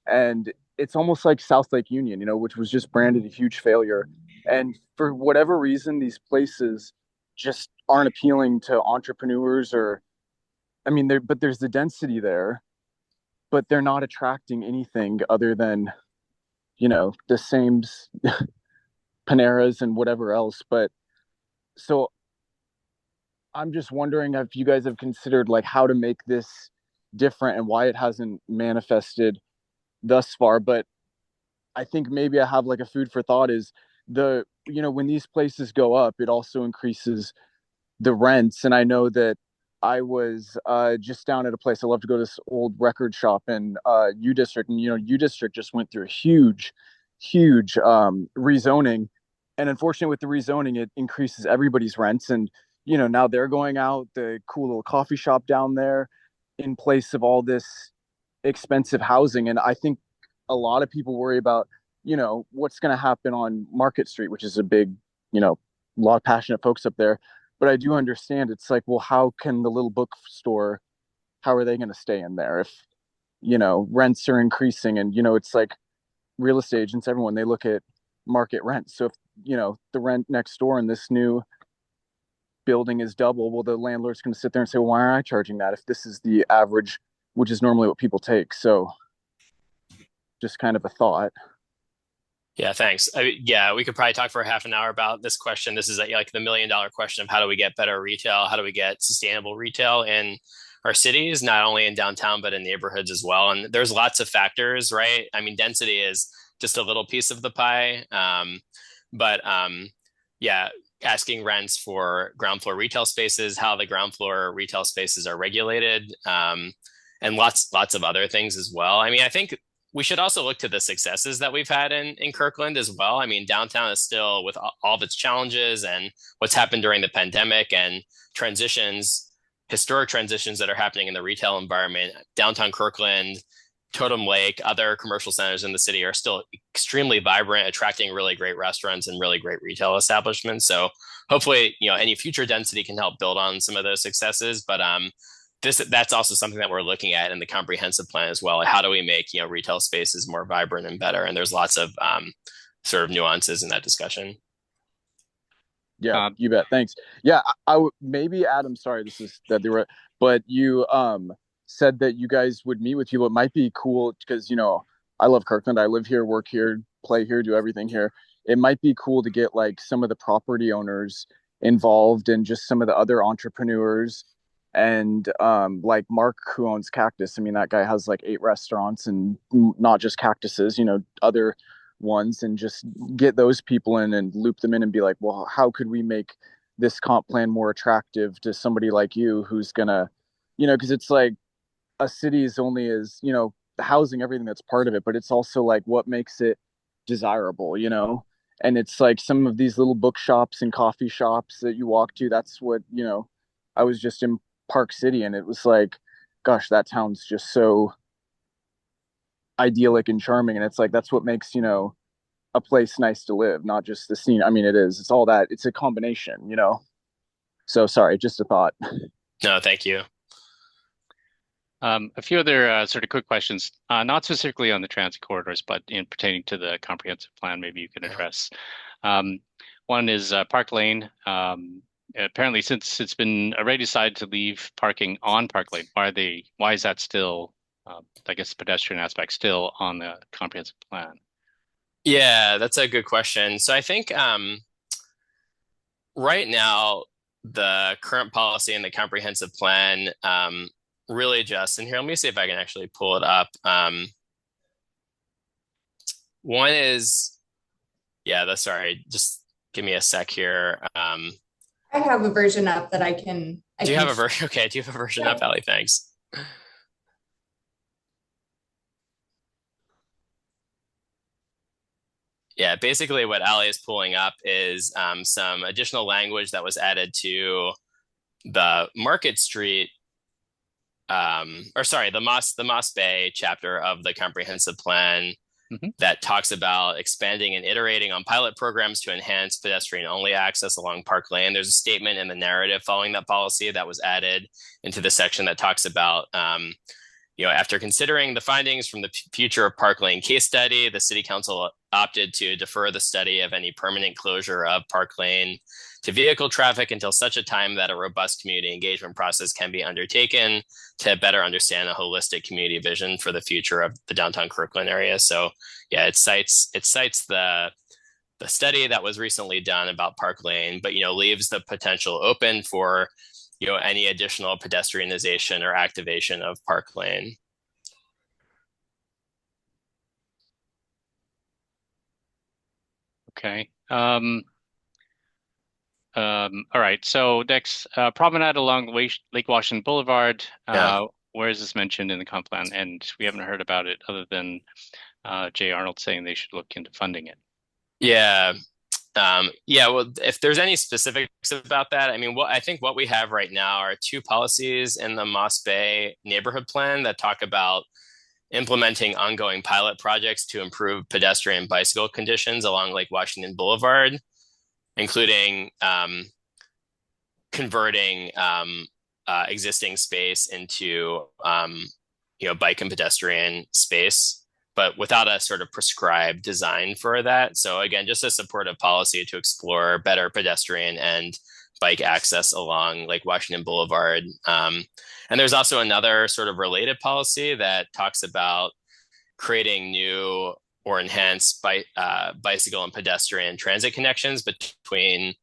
And it's almost like South Lake Union, which was just branded a huge failure. And for whatever reason, these places just aren't appealing to entrepreneurs but there's the density there, but they're not attracting anything other than, the same Paneras and whatever else. But so I'm just wondering if you guys have considered like how to make this different and why it hasn't manifested thus far. But I think maybe I have like a food for thought is when these places go up, it also increases the rents. And I know that I was just down at a place. I love to go to this old record shop in U District, and U District just went through a huge rezoning, and unfortunately, with the rezoning, it increases everybody's rents. And now they're going out the cool little coffee shop down there in place of all this expensive housing. And I think a lot of people worry about what's going to happen on Market Street, which is a big a lot of passionate folks up there. But I do understand it's like, well, how can the little bookstore, how are they going to stay in there if, rents are increasing? And, it's like, real estate agents, everyone, they look at market rent. So if, the rent next door in this new building is double, well, the landlord's going to sit there and say, well, why aren't I charging that if this is the average, which is normally what people take? So just kind of a thought. Yeah, thanks. Yeah, we could probably talk for half an hour about this question. This is like the $1 million question of how do we get better retail? How do we get sustainable retail in our cities, not only in downtown, but in neighborhoods as well? And there's lots of factors, right? I mean, density is just a little piece of the pie. But yeah, asking rents for ground floor retail spaces, how the ground floor retail spaces are regulated, and lots of other things as well. I mean, I think we should also look to the successes that we've had in Kirkland as well. I mean, downtown is still, with all of its challenges and what's happened during the pandemic and transitions, historic transitions that are happening in the retail environment, downtown Kirkland, Totem Lake, other commercial centers in the city are still extremely vibrant, attracting really great restaurants and really great retail establishments. So hopefully, any future density can help build on some of those successes. But that's also something that we're looking at in the comprehensive plan as well. Like, how do we make retail spaces more vibrant and better? And there's lots of sort of nuances in that discussion. Yeah, you bet. Thanks. Yeah, I maybe Adam. Sorry, this is that they were, but you said that you guys would meet with people. It might be cool because I love Kirkland. I live here, work here, play here, do everything here. It might be cool to get like some of the property owners involved and just some of the other entrepreneurs. And like Mark, who owns Cactus, I mean, that guy has like 8 restaurants and not just cactuses, other ones, and just get those people in and loop them in and be like, well, how could we make this comp plan more attractive to somebody like you who's gonna, because it's like a city is only as, the housing, everything that's part of it, but it's also like what makes it desirable, and it's like some of these little bookshops and coffee shops that you walk to. That's what, I was just in Park City and it was like, gosh, that town's just so idyllic and charming. And it's like, that's what makes, a place nice to live, not just the scene. I mean, it's all that. It's a combination, So sorry, just a thought. No, thank you. A few other sort of quick questions, not specifically on the transit corridors, but in pertaining to the comprehensive plan, maybe you can address. One is Park Lane. Apparently, since it's been already decided to leave parking on Park Lane, why is that still, I guess, the pedestrian aspect still on the comprehensive plan? Yeah, that's a good question. So I think right now, the current policy and the comprehensive plan really just, and here, let me see if I can actually pull it up. One is, sorry, just give me a sec here. I have a version up that I can. Do you have a version? Okay, do you have a version up, Allie? Thanks. Yeah, basically what Ali is pulling up is some additional language that was added to the Market Street, the Moss Bay chapter of the comprehensive plan that talks about expanding and iterating on pilot programs to enhance pedestrian-only access along Park Lane. There's a statement in the narrative following that policy that was added into the section that talks about after considering the findings from the future of Park Lane case study, the City Council opted to defer the study of any permanent closure of Park Lane to vehicle traffic until such a time that a robust community engagement process can be undertaken to better understand a holistic community vision for the future of the downtown Kirkland area. So yeah, it cites the study that was recently done about Park Lane, but leaves the potential open for any additional pedestrianization or activation of Park Lane. Okay. All right. So next, promenade along Lake Washington Boulevard. Where is this mentioned in the comp plan? And we haven't heard about it other than Jay Arnold saying they should look into funding it. Yeah. Well, if there's any specifics about that, I mean, I think what we have right now are 2 policies in the Moss Bay neighborhood plan that talk about implementing ongoing pilot projects to improve pedestrian and bicycle conditions along Lake Washington Boulevard, including converting existing space into bike and pedestrian space but without a sort of prescribed design for that. So again, just a supportive policy to explore better pedestrian and bike access along Lake Washington Boulevard. And there's also another sort of related policy that talks about creating new or enhanced bicycle and pedestrian transit connections between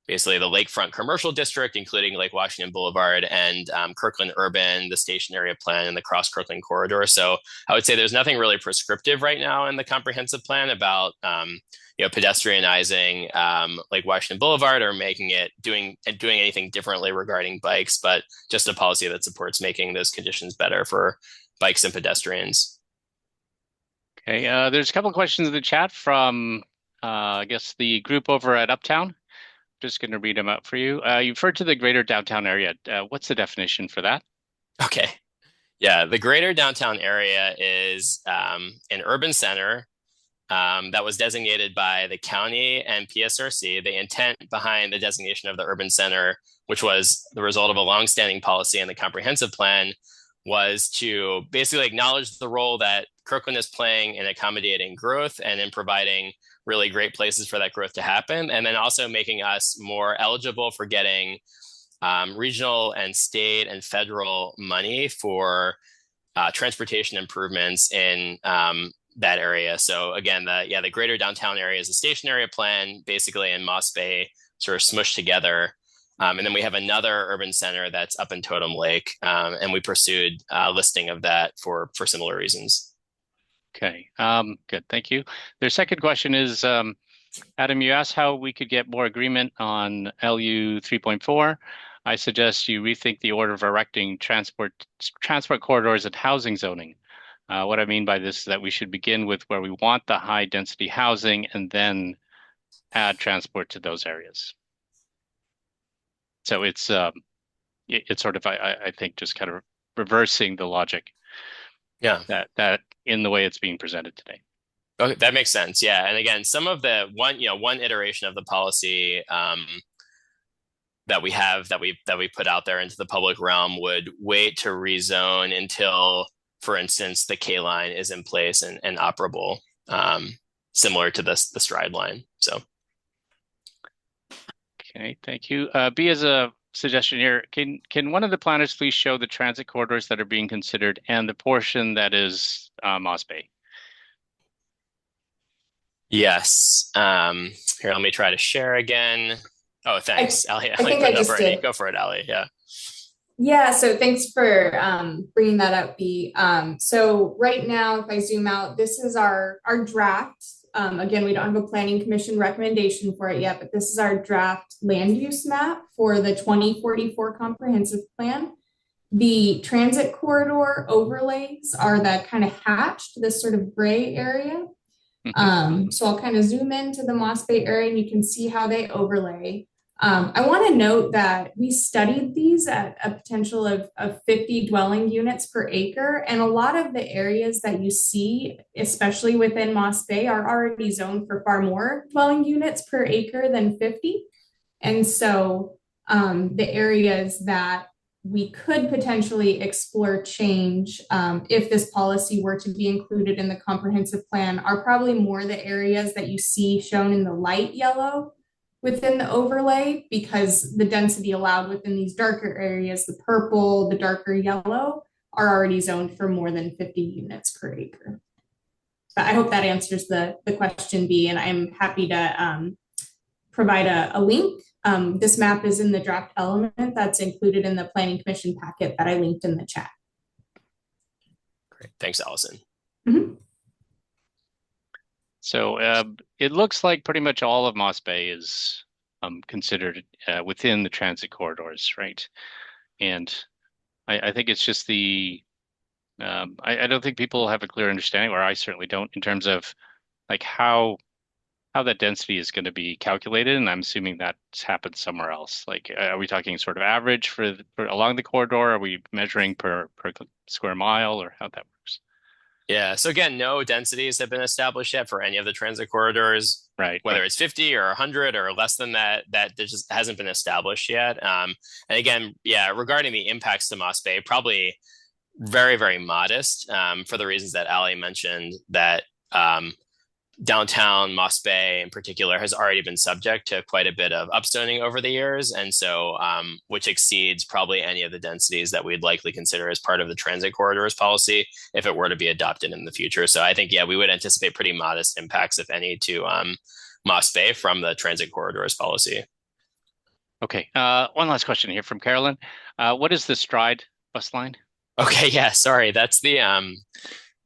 basically the lakefront commercial district, including Lake Washington Boulevard, and Kirkland Urban, the station area plan, and the Cross Kirkland corridor. So I would say there's nothing really prescriptive right now in the comprehensive plan about pedestrianizing Lake Washington Boulevard or doing anything differently regarding bikes, but just a policy that supports making those conditions better for bikes and pedestrians. Okay, there's a couple of questions in the chat from, I guess, the group over at Uptown. Just going to read them out for you. You referred to the greater downtown area. What's the definition for that? Okay. Yeah, the greater downtown area is an urban center that was designated by the county and PSRC. The intent behind the designation of the urban center, which was the result of a longstanding policy in the comprehensive plan, was to basically acknowledge the role that Kirkland is playing in accommodating growth and in providing really great places for that growth to happen, and then also making us more eligible for getting regional and state and federal money for transportation improvements in that area. So again, the greater downtown area is a station area plan, basically in Moss Bay, sort of smushed together. And then we have another urban center that's up in Totem Lake, and we pursued a listing of that for similar reasons. Okay, good, thank you. Their second question is, Adam, you asked how we could get more agreement on LU 3.4. I suggest you rethink the order of erecting transport corridors and housing zoning. What I mean by this is that we should begin with where we want the high density housing and then add transport to those areas. So it's sort of, I think, just kind of reversing the logic. Yeah. That in the way it's being presented today. Okay, that makes sense. Yeah. And again, some of the one iteration of the policy that we put out there into the public realm would wait to rezone until, for instance, the K line is in place and operable, similar to the stride line. So. Okay, thank you. B, as a suggestion here, can one of the planners please show the transit corridors that are being considered and the portion that is Moss Bay? Yes. Here, let me try to share again. Oh, thanks, Ali. I think I just did. Go for it, Ali. Yeah. Yeah, so thanks for bringing that up, B. So right now, if I zoom out, this is our draft. Again, we don't have a planning commission recommendation for it yet, but this is our draft land use map for the 2044 comprehensive plan. The transit corridor overlays are that kind of hatched, this sort of gray area. So I'll kind of zoom into the Moss Bay area and you can see how they overlay. I want to note that we studied these at a potential of 50 dwelling units per acre, and a lot of the areas that you see, especially within Moss Bay, are already zoned for far more dwelling units per acre than 50. And so the areas that we could potentially explore change if this policy were to be included in the comprehensive plan are probably more the areas that you see shown in the light yellow within the overlay, because the density allowed within these darker areas, the purple, the darker yellow, are already zoned for more than 50 units per acre. But I hope that answers the question, B, and I'm happy to provide a link. This map is in the draft element that's included in the Planning Commission packet that I linked in the chat. Great, thanks, Allison. Mm-hmm. So it looks like pretty much all of Moss Bay is considered within the transit corridors, right? And I think it's just I don't think people have a clear understanding, or I certainly don't, in terms of like how that density is going to be calculated. And I'm assuming that's happened somewhere else. Like, are we talking sort of average for along the corridor? Are we measuring per square mile, or how that works? Yeah. So again, no densities have been established yet for any of the transit corridors, right? Whether it's 50 or 100 or less than that, that just hasn't been established yet. And again, yeah, regarding the impacts to Moss Bay, probably very, very modest for the reasons that Ali mentioned, that downtown Moss Bay in particular has already been subject to quite a bit of upstoning over the years. And so, which exceeds probably any of the densities that we'd likely consider as part of the transit corridors policy if it were to be adopted in the future. So I think, yeah, we would anticipate pretty modest impacts, if any, to Moss Bay from the transit corridors policy. Okay. One last question here from Carolyn. What is the Stride bus line? Okay, yeah, sorry. That's the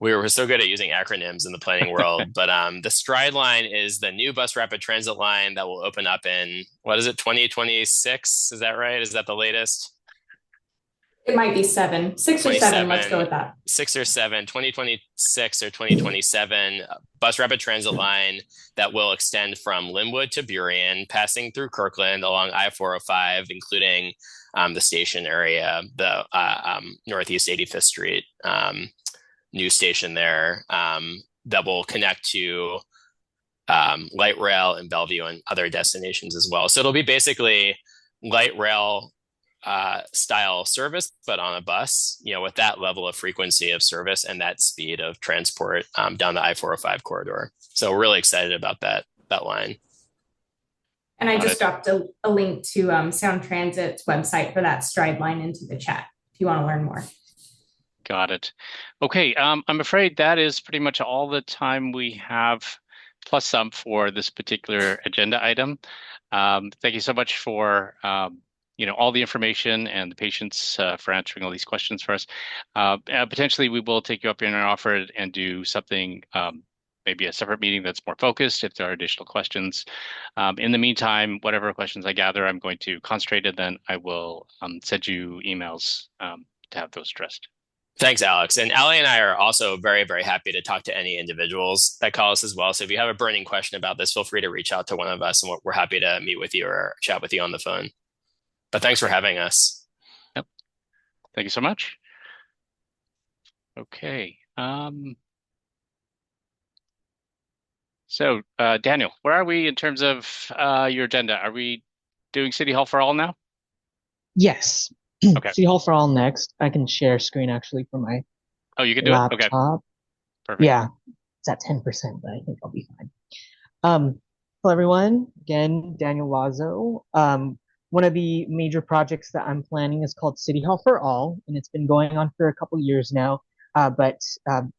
we were so good at using acronyms in the planning world, but the Stride line is the new bus rapid transit line that will open up in, what is it, 2026? Is that right? Is that the latest? It might be 7, 6 or 7. Let's go with that. 6 or 7, 2026 or 2027 bus rapid transit line that will extend from Linwood to Burien, passing through Kirkland along I-405, including the station area, the Northeast 85th Street new station there, that will connect to light rail in Bellevue and other destinations as well. So it'll be basically light rail style service, but on a bus, with that level of frequency of service and that speed of transport down the I-405 corridor. So we're really excited about that line. And I just dropped a link to Sound Transit's website for that Stride line into the chat if you want to learn more. Got it. Okay, I'm afraid that is pretty much all the time we have, plus some, for this particular agenda item. Thank you so much for all the information and the patience for answering all these questions for us. Potentially, we will take you up in our offer and do something, maybe a separate meeting that's more focused if there are additional questions. In the meantime, whatever questions I gather, I'm going to concentrate, and then I will send you emails to have those addressed. Thanks, Alex. And Ali and I are also very, very happy to talk to any individuals that call us as well. So if you have a burning question about this, feel free to reach out to one of us, and we're happy to meet with you or chat with you on the phone. But thanks for having us. Yep. Thank you so much. Okay. So, Daniel, where are we in terms of your agenda? Are we doing City Hall for All now? Yes. Okay. City Hall for All next. I can share screen actually from my you can do laptop. it? Okay. Perfect. Yeah, it's at 10%, but I think I'll be fine. Hello, everyone. Again, Daniel Lazo. One of the major projects that I'm planning is called City Hall for All, and it's been going on for a couple years now, but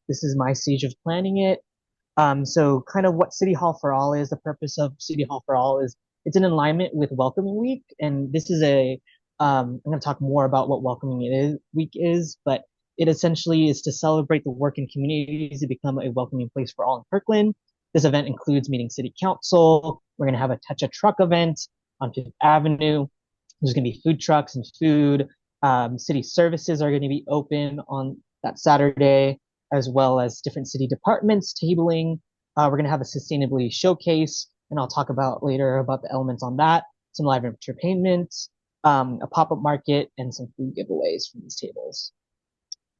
this is my stage of planning it. So kind of what City Hall for All is, the purpose of City Hall for All is it's in alignment with Welcoming Week, and this is I'm going to talk more about what Welcoming Week is, but it essentially is to celebrate the work in communities to become a welcoming place for all in Kirkland. This event includes meeting city council. We're going to have a Touch a Truck event on Fifth Avenue. There's going to be food trucks and food. City services are going to be open on that Saturday, as well as different city departments tabling. We're going to have a sustainability showcase, and I'll talk about later about the elements on that. Some live entertainment, a pop-up market, and some food giveaways from these tables.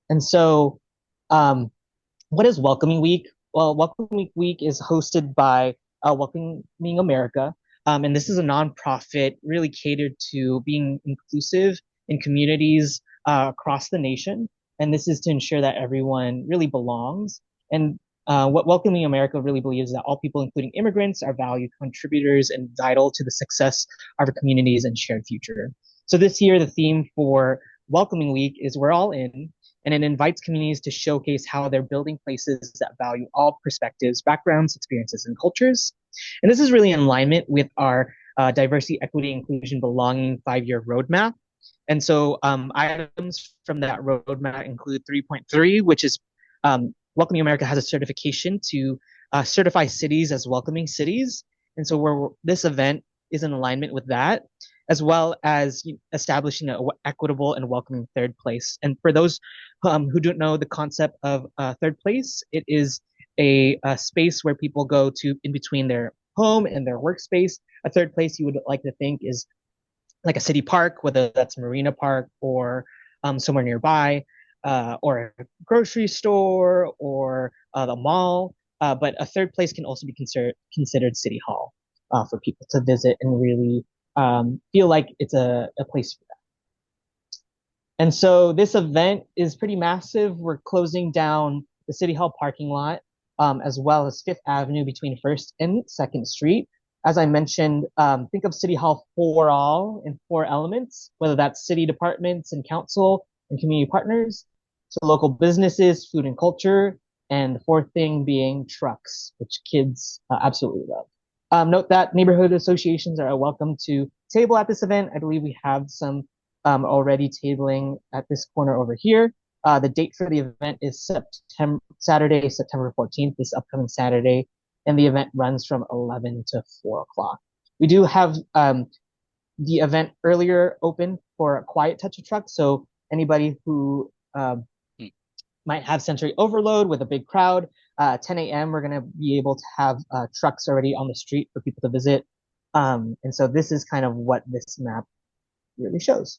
And so, what is Welcoming Week? Well, Welcoming Week is hosted by Welcoming America. And this is a nonprofit really catered to being inclusive in communities across the nation. And this is to ensure that everyone really belongs. And what Welcoming America really believes is that all people, including immigrants, are valued contributors and vital to the success of our communities and shared future. So this year, the theme for Welcoming Week is We're All In, and it invites communities to showcase how they're building places that value all perspectives, backgrounds, experiences, and cultures. And this is really in alignment with our diversity, equity, inclusion, belonging 5-year roadmap. And so items from that roadmap include 3.3, which is Welcoming America has a certification to certify cities as welcoming cities. And so this event is in alignment with that, as well as establishing an equitable and welcoming third place. And for those who don't know the concept of third place, it is a space where people go to in between their home and their workspace. A third place you would like to think is like a city park, whether that's Marina Park or somewhere nearby, or a grocery store or the mall. But a third place can also be considered City Hall for people to visit and really feel like it's a place for And so this event is pretty massive. We're closing down the City Hall parking lot, as well as Fifth Avenue between First and Second Street. As I mentioned, think of City Hall for all in four elements, whether that's city departments and council and community partners, to local businesses, food and culture, and the fourth thing being trucks, which kids absolutely love. Note that neighborhood associations are welcome to table at this event. I believe we have some already tabling at this corner over here. The date for the event is Saturday, September 14th, this upcoming Saturday, and the event runs from 11 to 4 o'clock. We do have the event earlier open for a quiet touch of truck, so anybody who might have sensory overload with a big crowd, 10 a.m. we're going to be able to have trucks already on the street for people to visit. And so this is kind of what this map really shows.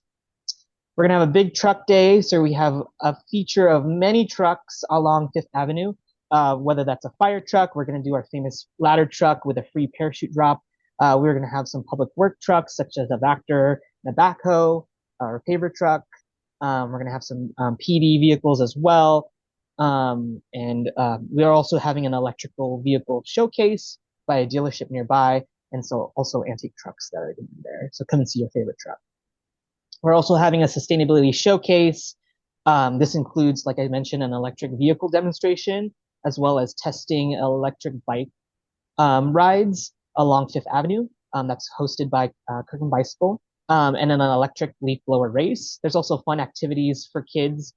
We're going to have a big truck day, so we have a feature of many trucks along Fifth Avenue, whether that's a fire truck. We're going to do our famous ladder truck with a free parachute drop. We're going to have some public work trucks, such as a Vector and a backhoe, or a paver truck. We're going to have some PD vehicles as well. And we are also having an electrical vehicle showcase by a dealership nearby, and so also antique trucks that are going to be there. So come and see your favorite truck. We're also having a sustainability showcase. This includes, like I mentioned, an electric vehicle demonstration, as well as testing electric bike rides along Fifth Avenue. That's hosted by Kirkland Bicycle, and then an electric leaf blower race. There's also fun activities for kids,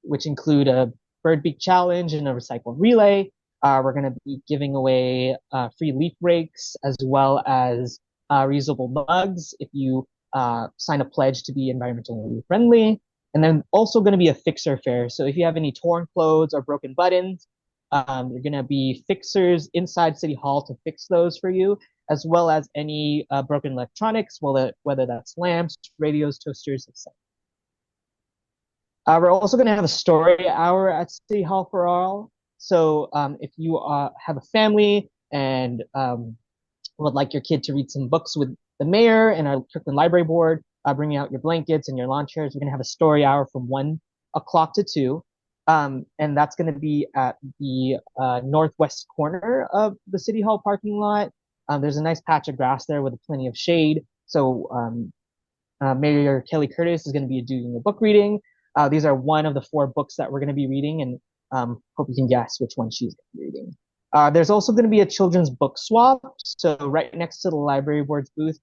which include a bird beak challenge and a recycled relay. We're going to be giving away free leaf rakes, as well as reusable mugs if you sign a pledge to be environmentally friendly. And then also going to be a fixer fair. So if you have any torn clothes or broken buttons, you're going to be fixers inside City Hall to fix those for you, as well as any broken electronics, whether that's lamps, radios, toasters, etc. We're also going to have a story hour at City Hall for all. So if you have a family and would like your kid to read some books with the mayor and our Kirkland Library Board, bringing out your blankets and your lawn chairs, we're going to have a story hour from 1 o'clock to 2. And that's going to be at the northwest corner of the City Hall parking lot. There's a nice patch of grass there with plenty of shade. So Mayor Kelly Curtis is going to be doing a book reading. These are one of the 4 books that we're going to be reading, and hope you can guess which one she's going to be reading. There's also going to be a children's book swap. So right next to the library board's booth,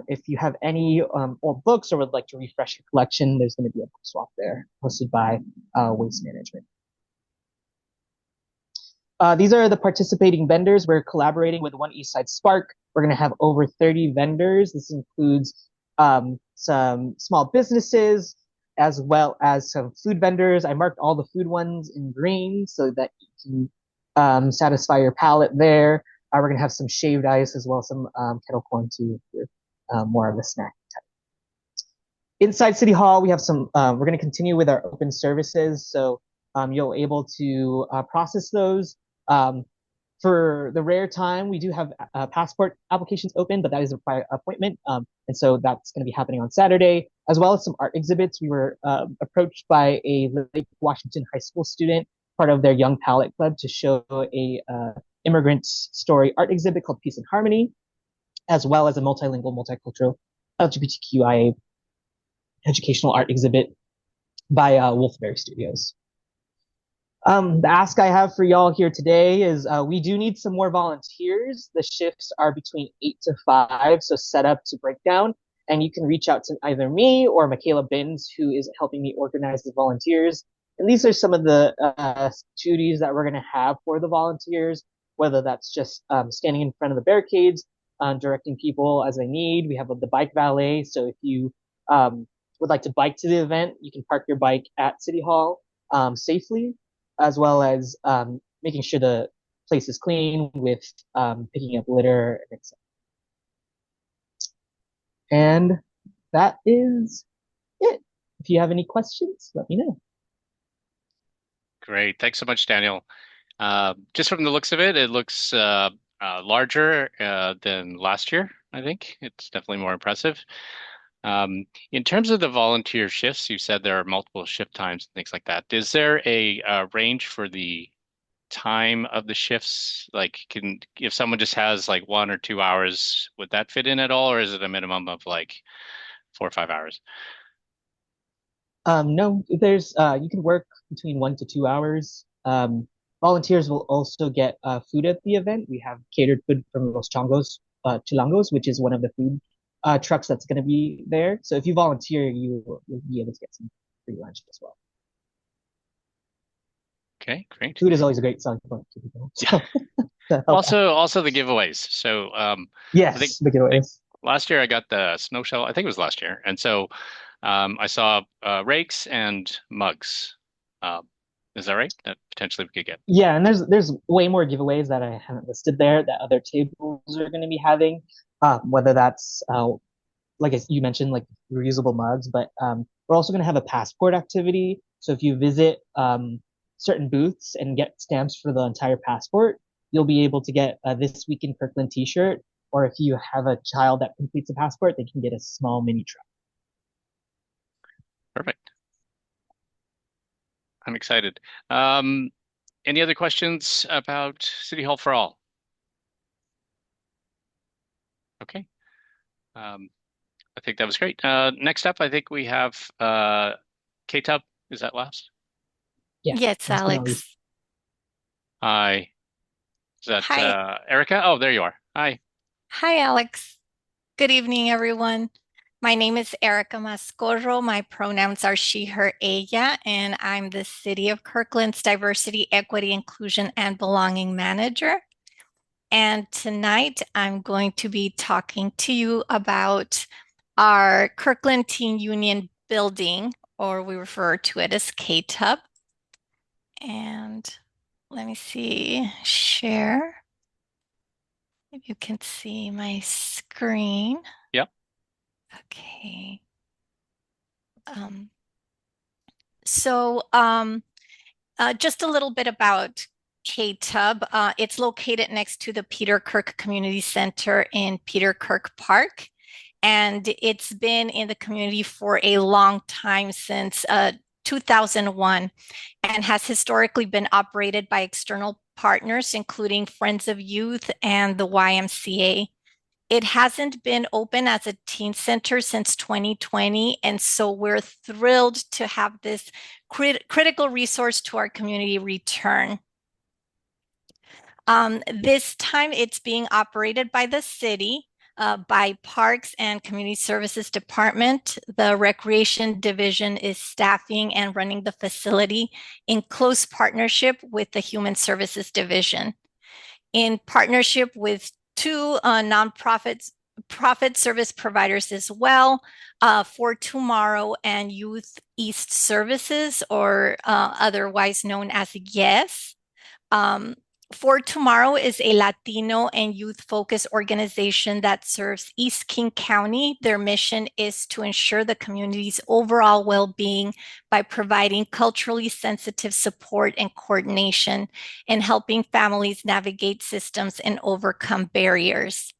if you have any old books or would like to refresh your collection, there's going to be a book swap there hosted by Waste Management. These are the participating vendors. We're collaborating with One Eastside Spark. We're going to have over 30 vendors. This includes some small businesses, as well as some food vendors. I marked all the food ones in green so that you can satisfy your palate there. We're going to have some shaved ice as well as some kettle corn too, for more of the snack type. Inside City Hall, we have some, we're going to continue with our open services. So you'll able to process those. For the rare time, we do have passport applications open, but that is by appointment. And so that's going to be happening on Saturday, as well as some art exhibits. We were approached by a Lake Washington High School student, part of their Young Palette Club, to show a immigrant story art exhibit called Peace and Harmony, as well as a multilingual, multicultural LGBTQIA educational art exhibit by Wolfberry Studios. The ask I have for y'all here today is we do need some more volunteers. The shifts are between 8 to 5, so set up to breakdown. And you can reach out to either me or Michaela Binns, who is helping me organize the volunteers. And these are some of the duties that we're going to have for the volunteers, whether that's just standing in front of the barricades, directing people as they need. We have the bike valet, so if you would like to bike to the event, you can park your bike at City Hall safely, as well as making sure the place is clean with picking up litter, etc. And that is it. If you have any questions, let me know. Great. Thanks so much, Daniel. Just from the looks of it, it looks larger than last year, I think. It's definitely more impressive. In terms of the volunteer shifts, you said there are multiple shift times and things like that. Is there a range for the time of the shifts? Like, if someone just has like 1 or 2 hours, would that fit in at all, or is it a minimum of like 4 or 5 hours? No, there's you can work between 1 to 2 hours. Volunteers will also get food at the event. We have catered food from Los Chilangos, which is one of the food trucks that's going to be there. So if you volunteer, you'll be able to get some free lunch as well. Okay, great. Food is always a great selling point to people. Yeah. Also the giveaways. So I think Yes, the giveaways. last year I got the snow shovel. I think it was last year, and so I saw rakes and mugs. Is that right? That potentially we could get. Yeah, and there's way more giveaways that I haven't listed there that other tables are going to be having. Whether that's like you mentioned, like reusable mugs, but we're also going to have a passport activity. So if you visit certain booths and get stamps for the entire passport, you'll be able to get a This Week in Kirkland t-shirt. Or if you have a child that completes a passport, they can get a small mini truck. Perfect. I'm excited. Any other questions about City Hall for All? Okay. I think that was great. Next up, I think we have K-Tub. Is that last? Yeah. Yes, Alex. Hi. Is that Hi. Erica? Oh, there you are. Hi. Hi, Alex. Good evening, everyone. My name is Erica Mascorro. My pronouns are she, her, ella, and I'm the City of Kirkland's Diversity, Equity, Inclusion, and Belonging Manager. And tonight I'm going to be talking to you about our Kirkland Teen Union building, or we refer to it as K-Tub. And let me see, share. If you can see my screen. Yep. Okay. Just a little bit about K-Tub. It's located next to the Peter Kirk Community Center in Peter Kirk Park. And it's been in the community for a long time, since 2001, and has historically been operated by external partners, including Friends of Youth and the YMCA. It hasn't been open as a teen center since 2020, and so we're thrilled to have this critical resource to our community return. This time it's being operated by the city, by Parks and Community Services Department. The Recreation Division is staffing and running the facility in close partnership with the Human Services Division. In partnership with two profit service providers as well, For Tomorrow and Youth East Services, or otherwise known as YES. For Tomorrow is a Latino and youth-focused organization that serves East King County. Their mission is to ensure the community's overall well-being by providing culturally sensitive support and coordination, and helping families navigate systems and overcome barriers.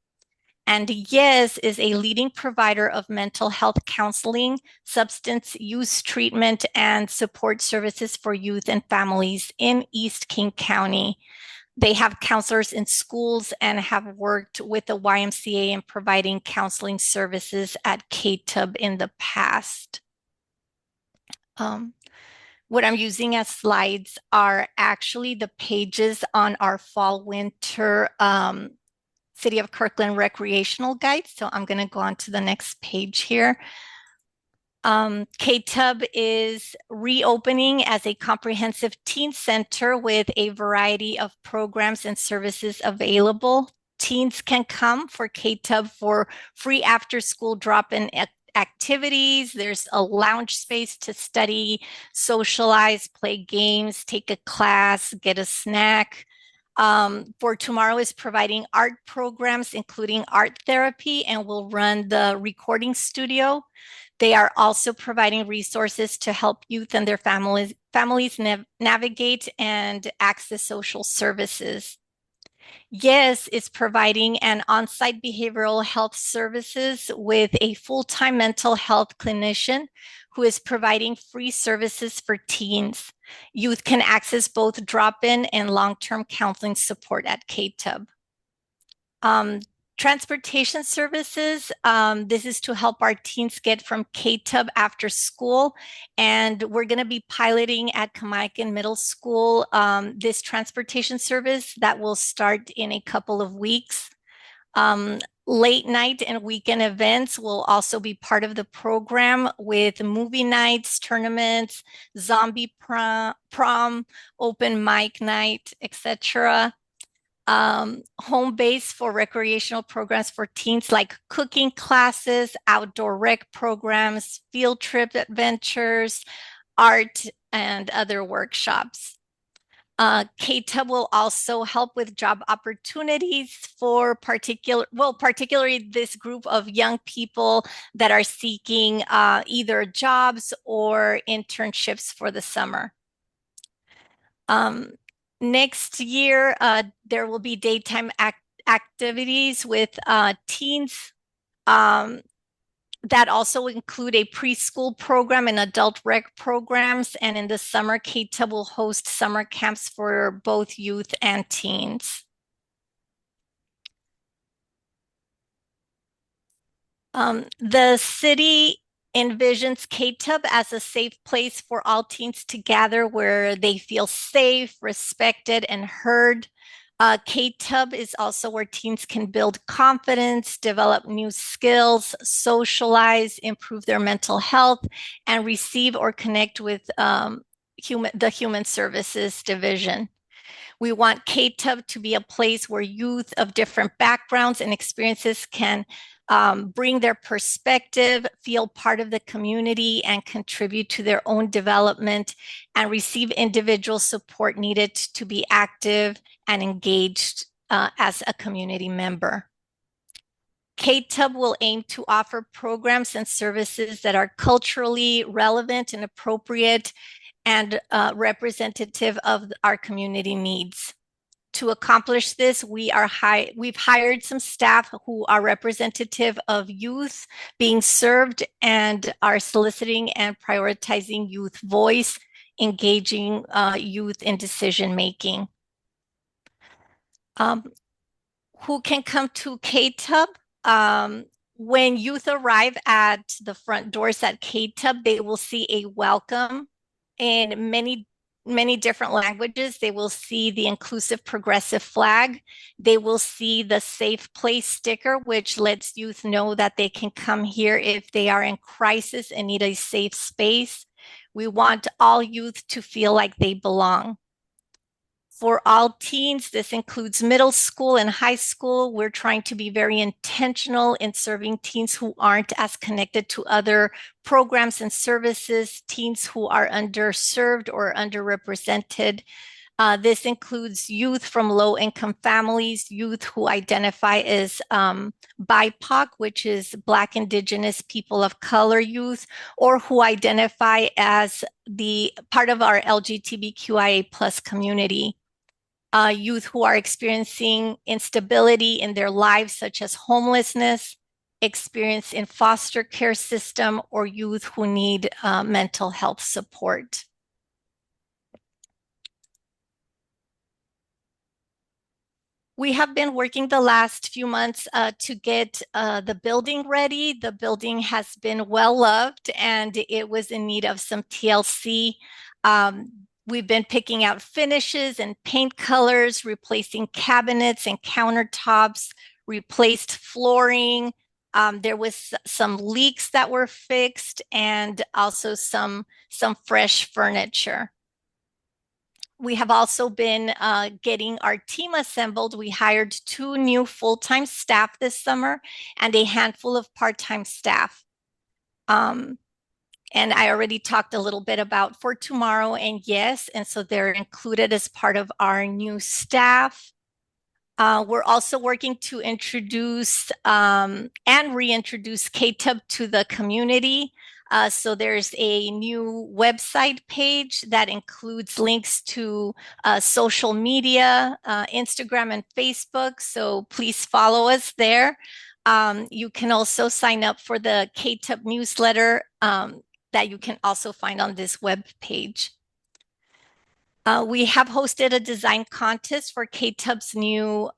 And YES is a leading provider of mental health counseling, substance use treatment, and support services for youth and families in East King County. They have counselors in schools and have worked with the YMCA in providing counseling services at K-Tub in the past. What I'm using as slides are actually the pages on our fall-winter City of Kirkland recreational guide. So I'm going to go on to the next page here. K-Tub is reopening as a comprehensive teen center with a variety of programs and services available. Teens can come for K-Tub for free after-school drop-in activities. There's a lounge space to study, socialize, play games, take a class, get a snack. For Tomorrow is providing art programs, including art therapy, and will run the recording studio. They are also providing resources to help youth and their families navigate and access social services. Yes, it's providing an on-site behavioral health services with a full-time mental health clinician who is providing free services for teens. Youth can access both drop-in and long-term counseling support at KTUB. Transportation services, this is to help our teens get from KTUB after school. And we're going to be piloting at Kamaikan Middle School this transportation service that will start in a couple of weeks. Late night and weekend events will also be part of the program with movie nights, tournaments, zombie prom, open mic night, etc. Home base for recreational programs for teens like cooking classes, outdoor rec programs, field trip adventures, art, and other workshops. KTUB will also help with job opportunities for particularly this group of young people that are seeking either jobs or internships for the summer. Next year, there will be daytime activities with teens that also include a preschool program and adult rec programs. And in the summer, KTUB will host summer camps for both youth and teens. The city envisions KTUB as a safe place for all teens to gather where they feel safe, respected, and heard. KTUB is also where teens can build confidence, develop new skills, socialize, improve their mental health, and receive or connect with the Human Services Division. We want KTUB to be a place where youth of different backgrounds and experiences can bring their perspective, feel part of the community, and contribute to their own development and receive individual support needed to be active and engaged as a community member. KTUB will aim to offer programs and services that are culturally relevant and appropriate and representative of our community needs. To accomplish this, we've hired some staff who are representative of youth being served and are soliciting and prioritizing youth voice, engaging youth in decision making. Who can come to KTUB? When youth arrive at the front doors at KTUB, they will see a welcome in many different languages. They will see the inclusive progressive flag. They will see the safe place sticker, which lets youth know that they can come here if they are in crisis and need a safe space. We want all youth to feel like they belong. For all teens, this includes middle school and high school. We're trying to be very intentional in serving teens who aren't as connected to other programs and services, teens who are underserved or underrepresented. This includes youth from low-income families, youth who identify as BIPOC, which is Black, Indigenous, People of Color youth, or who identify as the part of our LGBTQIA plus community. Youth who are experiencing instability in their lives, such as homelessness, experience in foster care system, or youth who need mental health support. We have been working the last few months to get the building ready. The building has been well loved and it was in need of some TLC. We've been picking out finishes and paint colors, replacing cabinets and countertops, replaced flooring. There was some leaks that were fixed and also some fresh furniture. We have also been getting our team assembled. We hired 2 new full-time staff this summer and a handful of part-time staff. And I already talked a little bit about For Tomorrow and Yes, and so they're included as part of our new staff. We're also working to introduce and reintroduce KTUB to the community. So there's a new website page that includes links to social media, Instagram and Facebook. So please follow us there. You can also sign up for the KTUB newsletter that you can also find on this web page. We have hosted a design contest for KTUB's new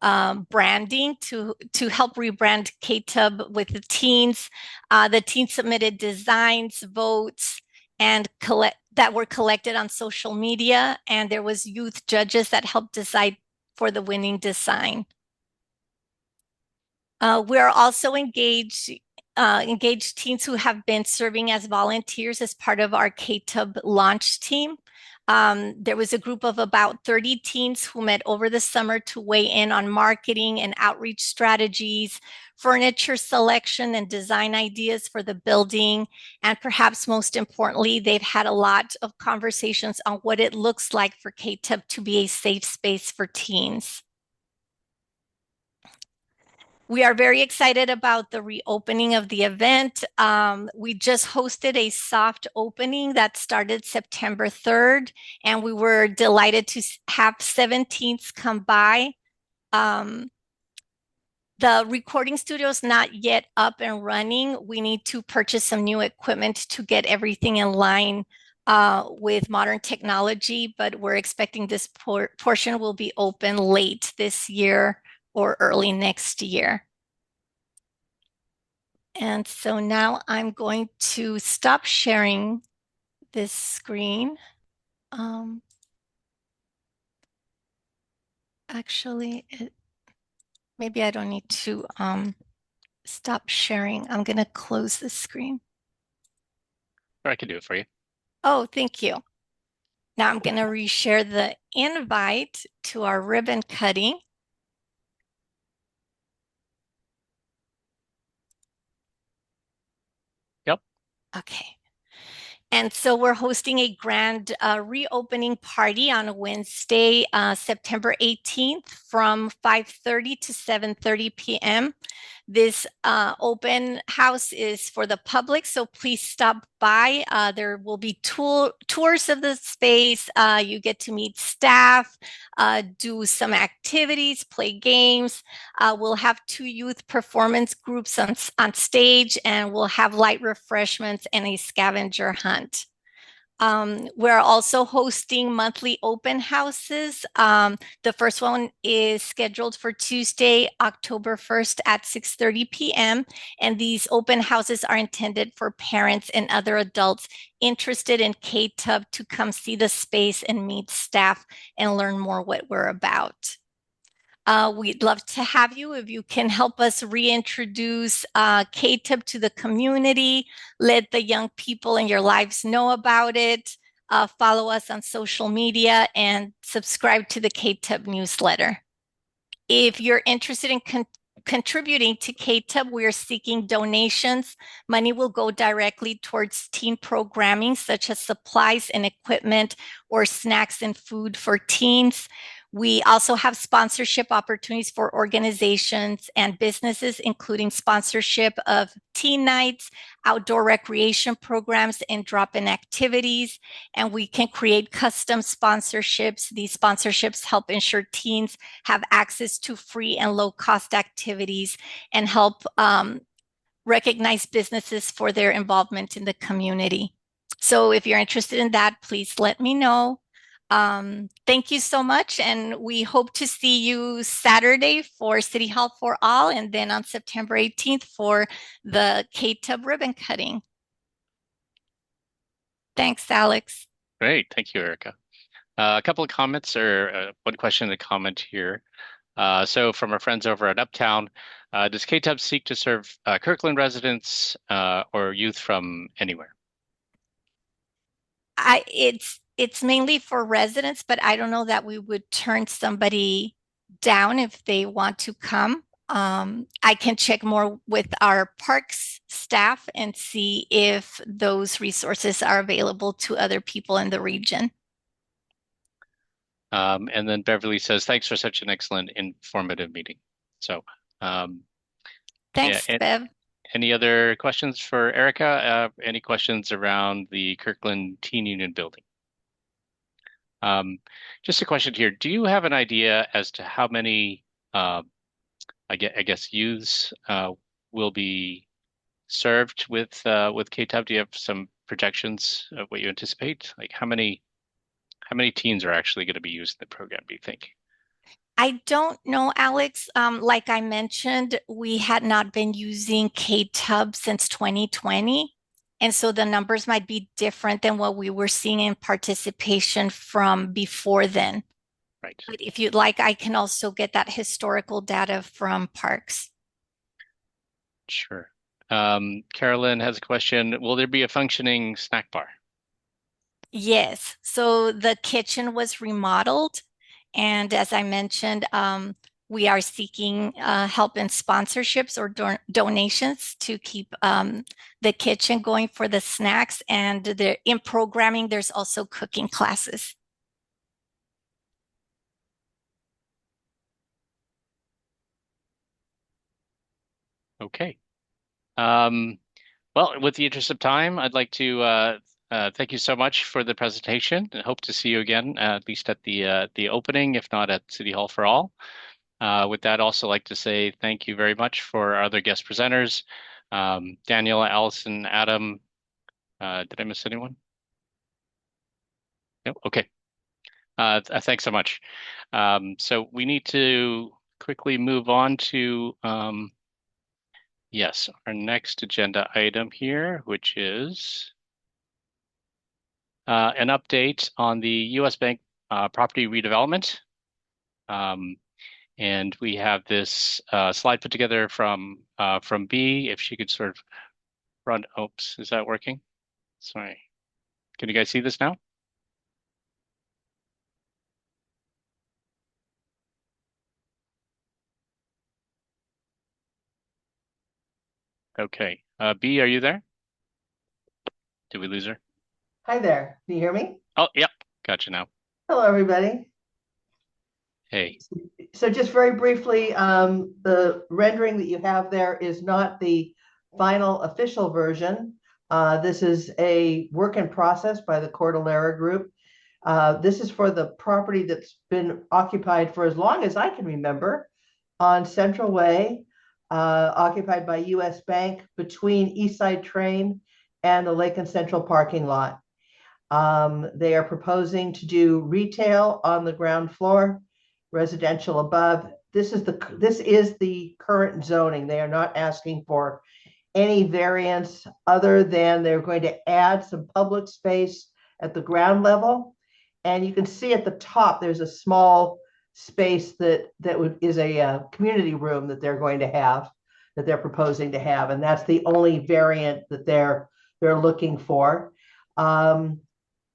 branding to help rebrand KTUB with the teens. The teens submitted designs, votes, and that were collected on social media, and there was youth judges that helped decide for the winning design. We're also engaged teens who have been serving as volunteers as part of our KTUB launch team. There was a group of about 30 teens who met over the summer to weigh in on marketing and outreach strategies, furniture selection and design ideas for the building. And perhaps most importantly, they've had a lot of conversations on what it looks like for KTUB to be a safe space for teens. We are very excited about the reopening of the event. We just hosted a soft opening that started September 3rd, and we were delighted to have 17s come by. The recording studio is not yet up and running. We need to purchase some new equipment to get everything in line with modern technology, but we're expecting this portion will be open late this year or early next year. And so now I'm going to stop sharing this screen. Actually, maybe I don't need to stop sharing. I'm going to close the screen. Or I can do it for you. Oh, thank you. Now I'm going to reshare the invite to our ribbon cutting. Okay. And so we're hosting a grand reopening party on Wednesday, September 18th from 5:30 to 7:30 p.m. This open house is for the public, so please stop by. There will be tours of the space. You get to meet staff, do some activities, play games. We'll have 2 youth performance groups on stage, and we'll have light refreshments and a scavenger hunt. We're also hosting monthly open houses. The first one is scheduled for Tuesday, October 1st at 6:30 p.m. And these open houses are intended for parents and other adults interested in KTUB to come see the space and meet staff and learn more what we're about. We'd love to have you if you can help us reintroduce KTUB to the community, let the young people in your lives know about it, follow us on social media, and subscribe to the KTUB newsletter. If you're interested in contributing to KTUB, we are seeking donations. Money will go directly towards teen programming, such as supplies and equipment or snacks and food for teens. We also have sponsorship opportunities for organizations and businesses, including sponsorship of teen nights, outdoor recreation programs, and drop-in activities. And we can create custom sponsorships. These sponsorships help ensure teens have access to free and low-cost activities and help recognize businesses for their involvement in the community. So if you're interested in that, please let me know. Thank you so much, and we hope to see you Saturday for City Hall for All, and then on September 18th for the KTUB ribbon cutting. Thanks, Alex. Great. Thank you, Erica. A couple of comments, or one question and a comment here. So from our friends over at Uptown, does KTUB seek to serve Kirkland residents or youth from anywhere? It's mainly for residents, but I don't know that we would turn somebody down if they want to come. I can check more with our parks staff and see if those resources are available to other people in the region. And then Beverly says, thanks for such an excellent, informative meeting. So thanks, yeah, Bev. Any other questions for Erica? Any questions around the Kirkland Teen Union building? Just a question here. Do you have an idea as to how many, I guess, youths will be served with KTUB? Do you have some projections of what you anticipate? Like how many teens are actually going to be using the program, do you think? I don't know, Alex. Like I mentioned, we had not been using KTUB since 2020. And so the numbers might be different than what we were seeing in participation from before then. Right. But if you'd like, I can also get that historical data from Parks. Sure. Carolyn has a question. Will there be a functioning snack bar? Yes. So the kitchen was remodeled. And as I mentioned, we are seeking help in sponsorships or donations to keep the kitchen going for the snacks. And in programming, there's also cooking classes. Okay. Well, with the interest of time, I'd like to thank you so much for the presentation and hope to see you again, at least at the opening, if not at City Hall for All. With that, also like to say thank you very much for our other guest presenters, Daniel, Allison, Adam. Did I miss anyone? No? Okay. Thanks so much. So we need to quickly move on to yes, our next agenda item here, which is an update on the U.S. Bank property redevelopment. And we have this slide put together from B. If she could sort of run. Oops, is that working? Sorry. Can you guys see this now? Okay. B, are you there? Did we lose her? Hi there. Can you hear me? Oh, yep. Gotcha now. Hello, everybody. Hey. So just very briefly, the rendering that you have there is not the final official version. This is a work in process by the Cordillera Group. This is for the property that's been occupied for as long as I can remember on Central Way, occupied by US Bank between Eastside Train and the Lake and Central parking lot. They are proposing to do retail on the ground floor, residential above. This is the current zoning. They are not asking for any variance other than they're going to add some public space at the ground level. And you can see at the top, there's a small space that is a community room that they're going to have, that they're proposing to have. And that's the only variant that they're looking for.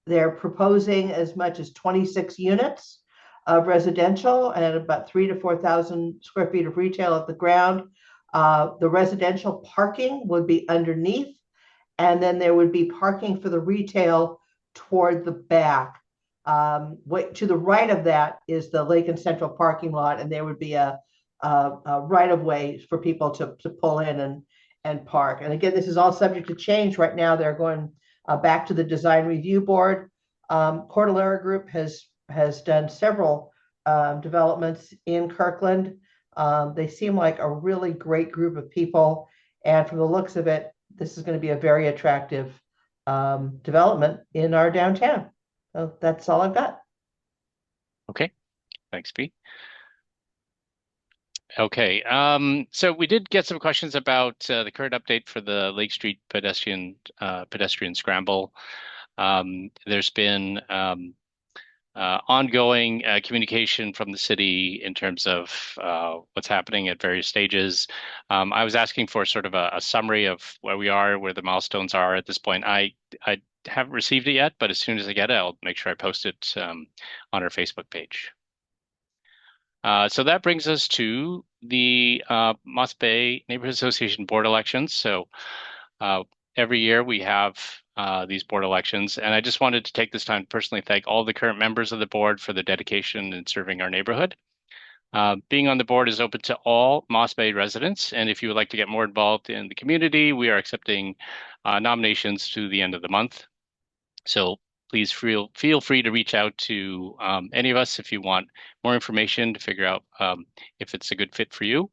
They're proposing as much as 26 units of residential and about 3,000 to 4,000 square feet of retail at the ground. The residential parking would be underneath, and then there would be parking for the retail toward the back. To the right of that is the Lake and Central parking lot, and there would be a right of way for people to pull in and park. And again, this is all subject to change. Right now, they're going back to the design review board. Cordillera Group has done several developments in Kirkland. They seem like a really great group of people. And from the looks of it, this is going to be a very attractive development in our downtown. So that's all I've got. Okay. Thanks, Pete. Okay. So we did get some questions about the current update for the Lake Street pedestrian scramble. There's been ongoing communication from the city in terms of what's happening at various stages. I was asking for sort of a summary of where we are, where the milestones are at this point. I haven't received it yet, but as soon as I get it, I'll make sure I post it on our Facebook page. So that brings us to the Moss Bay Neighborhood Association board elections. So every year we have these board elections, and I just wanted to take this time to personally thank all the current members of the board for their dedication in serving our neighborhood. Being on the board is open to all Moss Bay residents, and if you would like to get more involved in the community, we are accepting nominations to the end of the month. So please feel free to reach out to any of us if you want more information to figure out if it's a good fit for you.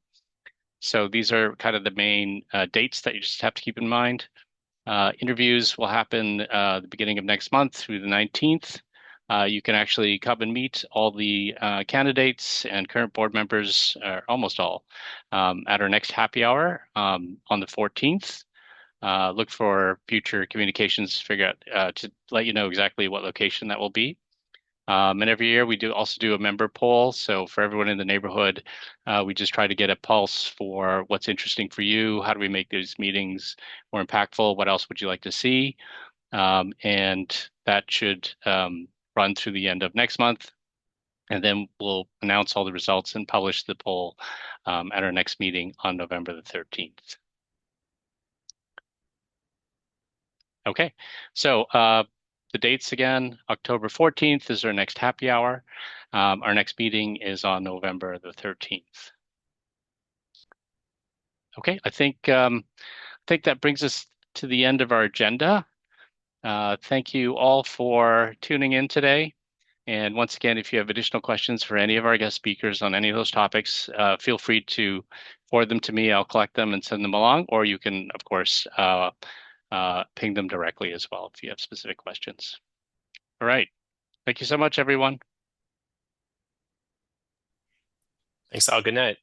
So these are kind of the main dates that you just have to keep in mind. Interviews will happen the beginning of next month through the 19th. You can actually come and meet all the candidates and current board members, almost all, at our next happy hour on the 14th. Look for future communications to figure out to let you know exactly what location that will be. And every year we also do a member poll. So for everyone in the neighborhood, we just try to get a pulse for what's interesting for you. How do we make these meetings more impactful? What else would you like to see? And that should run through the end of next month. And then we'll announce all the results and publish the poll at our next meeting on November the 13th. Okay, so the dates again, October 14th is our next happy hour. Our next meeting is on November the 13th. Okay, I think that brings us to the end of our agenda. Thank you all for tuning in today. And once again, if you have additional questions for any of our guest speakers on any of those topics, feel free to forward them to me. I'll collect them and send them along, or you can, of course, ping them directly as well if you have specific questions. All right. Thank you so much, everyone. Thanks all. Good night.